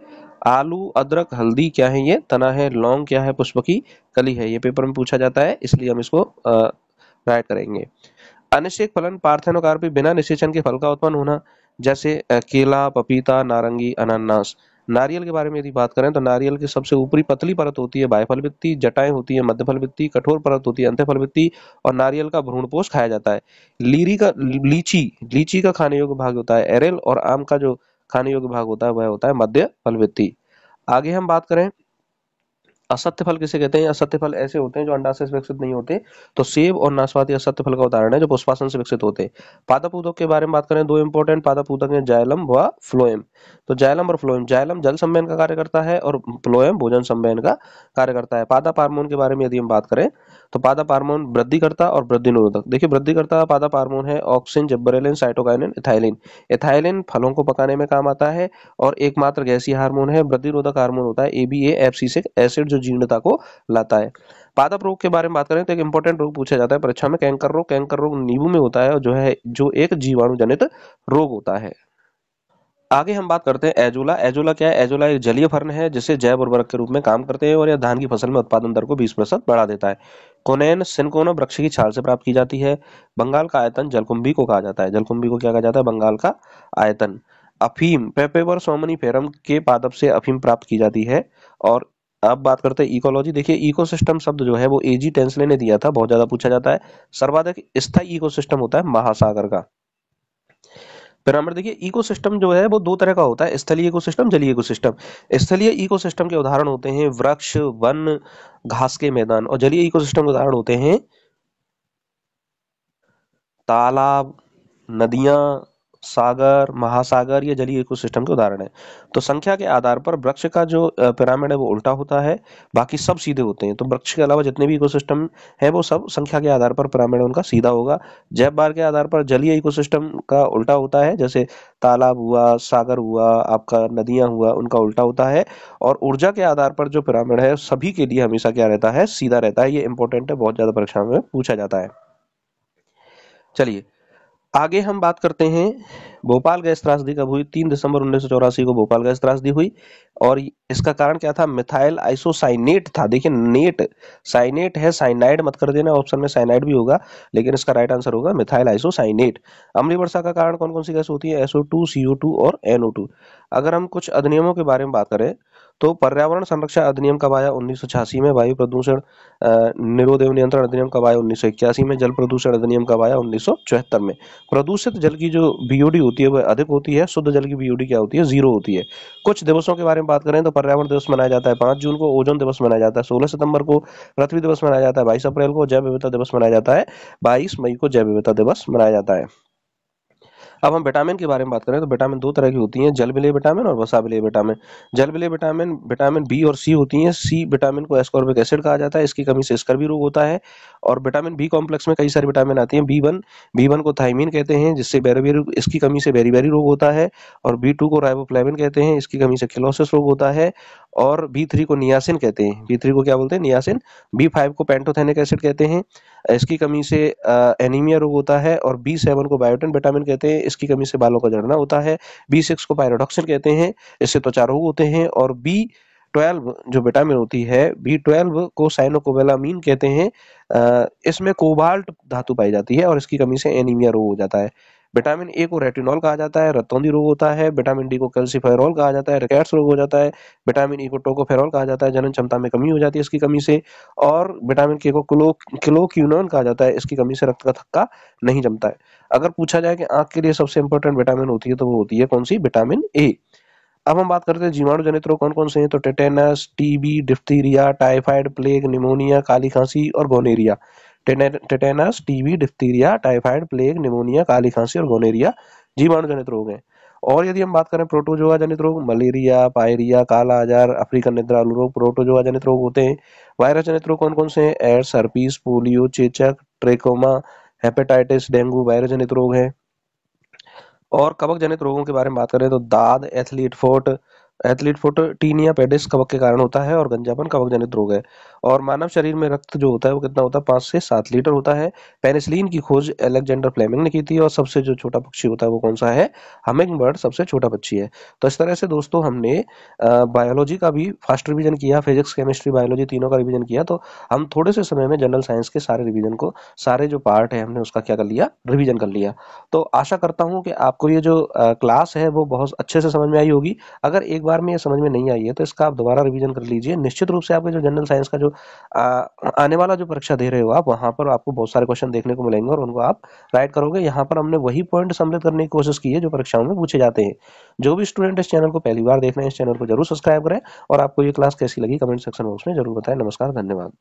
S1: आलू, अदरक, हल्दी क्या है? ये तना है। लौंग क्या है? पुष्प की कली है। ये पेपर में पूछा जाता है, इसलिए हम इसको राइट करेंगे। अनिश्चित फलन पार्थेनोकार्पी, बिना निषेचन के फल का उत्पन्न होना, जैसे केला, पपीता, नारंगी, अनानास। नारियल के बारे में यदि बात करें तो नारियल की सबसे ऊपरी पतली परत होती है बाह्यफल भित्ति, जटाएं होती है मध्यफल भित्ति, कठोर परत होती है अंतःफल भित्ति और नारियल का भ्रूणपोष खाया जाता है। लीची का खाने योग्य भाग होता है एरेल और आम का जो खाने योग्य भाग होता है वह होता है मध्य फल भित्ति। आगे हम बात करें असत्य फल किसे कहते हैं? असत्य फल ऐसे होते हैं जो अंडाशय से विकसित नहीं होते, तो सेब और नाशपाती असत्य फल का उदाहरण है जो पुष्पासन से विकसित होते हैं। पादप ऊतक के बारे में बात करें, 2 इंपॉर्टेंट पादप ऊतक हैं, जाइलम व फ्लोएम। तो जाइलम और फ्लोएम, जाइलम जल संवहन का कार्य करता है और फ्लोएम भोजन संवहन का कार्य करता है। पादप हार्मोन के बारे में यदि हम बात करें तो पादप हार्मोन वृद्धिकर्ता और वृद्धि निरोधक। देखिए, वृद्धिकर्ता पादप हार्मोन है auxin, gibberellin, cytokinin, ethylene. Ethylene फलों को पकाने में काम आता है और एकमात्र गैसीय हार्मोन है। वृद्धि निरोधक हार्मोन होता है एबीए एब्सिसिक एसिड जो जीर्णता को लाता है। पादप रोग के बारे में बात करें तो एक इंपॉर्टेंट रोग पूछा जाता है परीक्षा में, कैंकर रोग। कैंकर रोग नींबू में होता है और जो एक जीवाणु जनित रोग होता है। आगे हम बात करते हैं एजोला। एजोला क्या है? एजोला एक जलीय फर्न है जिससे जैव उर्वरक के रूप में काम करते हैं और यह धान की फसल में उत्पादन दर को 20% बढ़ा देता है। कोनेन सिनकोना वृक्ष की छाल से प्राप्त की जाती है। बंगाल का आयतन जलकुंभी को कहा जाता है। जलकुंभी को क्या कहा जाता है? बंगाल का आयतन। अफीम पेपेवर सोमनीफेरम के पादप से अफीम प्राप्त की जाती है। और अब बात करते हैं इकोलॉजी। देखिए, इकोसिस्टम शब्द जो है वो एजी टेंसले ने दिया था, बहुत ज्यादा पूछा जाता है। सर्वाधिक स्थायी इकोसिस्टम होता है महासागर का। पिरामिड। देखिए, इकोसिस्टम जो है वो 2 तरह का होता है, स्थलीय इकोसिस्टम, जलीय इकोसिस्टम। स्थलीय इकोसिस्टम के उदाहरण होते हैं वृक्ष, वन, घास के मैदान और जलीय इकोसिस्टम के उदाहरण होते हैं तालाब, नदियां, सागर, महासागर। ये जलीय इकोसिस्टम के उदाहरण है। तो संख्या के आधार पर वृक्ष का जो पिरामिड है वो उल्टा होता है, बाकी सब सीधे होते हैं। तो वृक्ष के अलावा जितने भी इकोसिस्टम है वो सब संख्या के आधार पर पिरामिड उनका सीधा होगा। जैव भार के आधार पर जलीय इकोसिस्टम का उल्टा होता है, जैसे तालाब हुआ, सागर हुआ, आपका नदियां हुआ, उनका उल्टा होता है। और ऊर्जा के आधार पर जो पिरामिड है सभी के लिए हमेशा क्या रहता है? सीधा रहता है। ये इंपॉर्टेंट है, बहुत ज्यादा परीक्षा में पूछा जाता है। चलिए आगे हम बात करते हैं भोपाल गैस त्रासदी कब हुई? 3 दिसंबर 1984 को भोपाल गैस त्रासदी हुई और इसका कारण क्या था? मिथाइल आइसोसाइनेट था। देखिए, नेट साइनेट है, साइनाइड मत कर देना, ऑप्शन में साइनाइड भी होगा, लेकिन इसका राइट आंसर होगा मिथाइल आइसोसाइनेट। अम्लीय वर्षा का कारण कौन कौन सी गैस होती है? SO2, CO2 और NO2। अगर हम कुछ अधिनियमों के बारे में बात करें तो पर्यावरण संरक्षण अधिनियम कब आया? 1986 में। वायु प्रदूषण निरोध एवं नियंत्रण अधिनियम कब आया? 1981 में। जल प्रदूषण अधिनियम कब आया? 1974 में। प्रदूषित जल की जो बीओडी होती है वह अधिक होती है, शुद्ध जल की बीओडी क्या होती है? 0 होती है। कुछ दिवसों के बारे में बात करें तो पर्यावरण दिवस मनाया जाता है 5 जून को, ओजोन दिवस मनाया जाता है 16 सितंबर को, पृथ्वी दिवस मनाया जाता है 22 अप्रैल को, जैव विविधता दिवस मनाया जाता है 22 मई को, जैव विविधता दिवस मनाया जाता है। अब हम विटामिन के बारे में बात करें तो विटामिन दो तरह की होती हैं, जल विलेय विटामिन और वसा विलेय विटामिन। जल विलेय विटामिन विटामिन बी और सी होती हैं। सी विटामिन को एस्कॉर्बिक एसिड कहा जाता है, इसकी कमी से स्कर्वी रोग होता है। और विटामिन बी कॉम्प्लेक्स में कई सारे विटामिन आती हैं। बी वन को थायमीन कहते हैं, जिससे बेरीबेरी, इसकी कमी से बेरीबेरी रोग होता है। और बी टू को राइबोफ्लेविन कहते हैं, इसकी कमी से किलोसिस रोग होता है। और बी थ्री को नियासिन कहते हैं, बी थ्री को क्या बोलते हैं, नियासिन। बी फाइव को पेंटोथेनिक एसिड कहते हैं, इसकी कमी से एनीमिया रोग होता है। और बी7 को बायोटिन विटामिन कहते हैं, इसकी कमी से बालों का झड़ना होता है। बी6 को पायरोडॉक्सिन कहते हैं, इससे त्वचा रोग होते हैं। और बी12 जो विटामिन होती है, बी12 को साइनोकोबालामीन कहते हैं, इसमें कोबाल्ट धातु पाई जाती है और इसकी कमी से एनीमिया रोग हो जाता है। विटामिन ए को रेटिनॉल कहा जाता है, रतौंधी रोग होता है। विटामिन डी को कैल्सिफेरॉल कहा जाता है, रिकेट्स रोग हो जाता है। विटामिन ई को टोकोफेरॉल कहा जाता है, जनन क्षमता में कमी हो जाती है इसकी कमी से। और विटामिन के को क्लोक्यूनोन कहा जाता है, इसकी कमी से रक्त का थक्का नहीं जमता है। अगर पूछा जाए कि आंख के लिए सबसे इंपॉर्टेंट विटामिन होती है तो वो होती है कौन सी, विटामिन ए। अब हम बात करते हैं जीवाणु जनित रोग कौन कौन से हैं, तो tetanus, TB, diphtheria, typhoid, plague, pneumonia, काली खांसी और gonorrhoea. Tetanus, TB, diphtheria, typhoid, plague, pneumonia, काली खांसी और गोनेरिया जीवाणु जनित रोग हैं। और यदि हम बात करें प्रोटोजोआ जनित रोग, मलेरिया, पायरिया, काला आजार, अफ्रीकन निद्रालु रोग प्रोटोजोआ जनित रोग होते हैं। वायरस जनित रोग कौन कौन से हैं, एड्स, herpes, पोलियो, चेचक, ट्रेकोमा, हेपेटाइटिस, डेंगू वायरस जनित रोग है। और कवक जनित रोगों के बारे में बात करें तो दाद, एथलीट फुट टीनिया पेडिस कवक के कारण होता है। और गंजापन कवक जनित रोग है। और मानव शरीर में रक्त जो होता है वो कितना होता है, 5 से 7 लीटर होता है। पेनिसिलिन की खोज अलेक्जेंडर फ्लेमिंग ने की थी। और सबसे जो छोटा पक्षी होता है वो कौन सा है, हमिंग बर्ड सबसे छोटा पक्षी है। तो इस तरह से दोस्तों हमने बायोलॉजी का भी फास्ट रिवीजन किया, फिजिक्स, केमिस्ट्री, बायोलॉजी तीनों का रिवीजन किया। तो हम थोड़े से समय में जनरल साइंस के सारे रिवीजन को, सारे जो पार्ट है हमने उसका क्या कर लिया, रिवीजन कर लिया। तो आशा करता हूँ कि आपको ये जो क्लास है वो बहुत अच्छे से समझ में आई होगी। अगर एक बार में ये समझ में नहीं आई है तो इसका आप दोबारा रिवीजन कर लीजिए। निश्चित रूप से आपके जो जनरल साइंस का जो आने वाला जो परीक्षा दे रहे हो आप, वहां पर आपको बहुत सारे क्वेश्चन देखने को मिलेंगे और उनको आप राइट करोगे। यहाँ पर हमने वही पॉइंट सम्मिलित करने की कोशिश की है जो परीक्षाओं में पूछे जाते हैं। जो भी स्टूडेंट इस चैनल को पहली बार देख रहे हैं, इस चैनल को जरूर सब्सक्राइब करें। और आपको ये क्लास कैसी लगी कमेंट सेक्शन बॉक्स में जरूर बताएं। नमस्कार, धन्यवाद।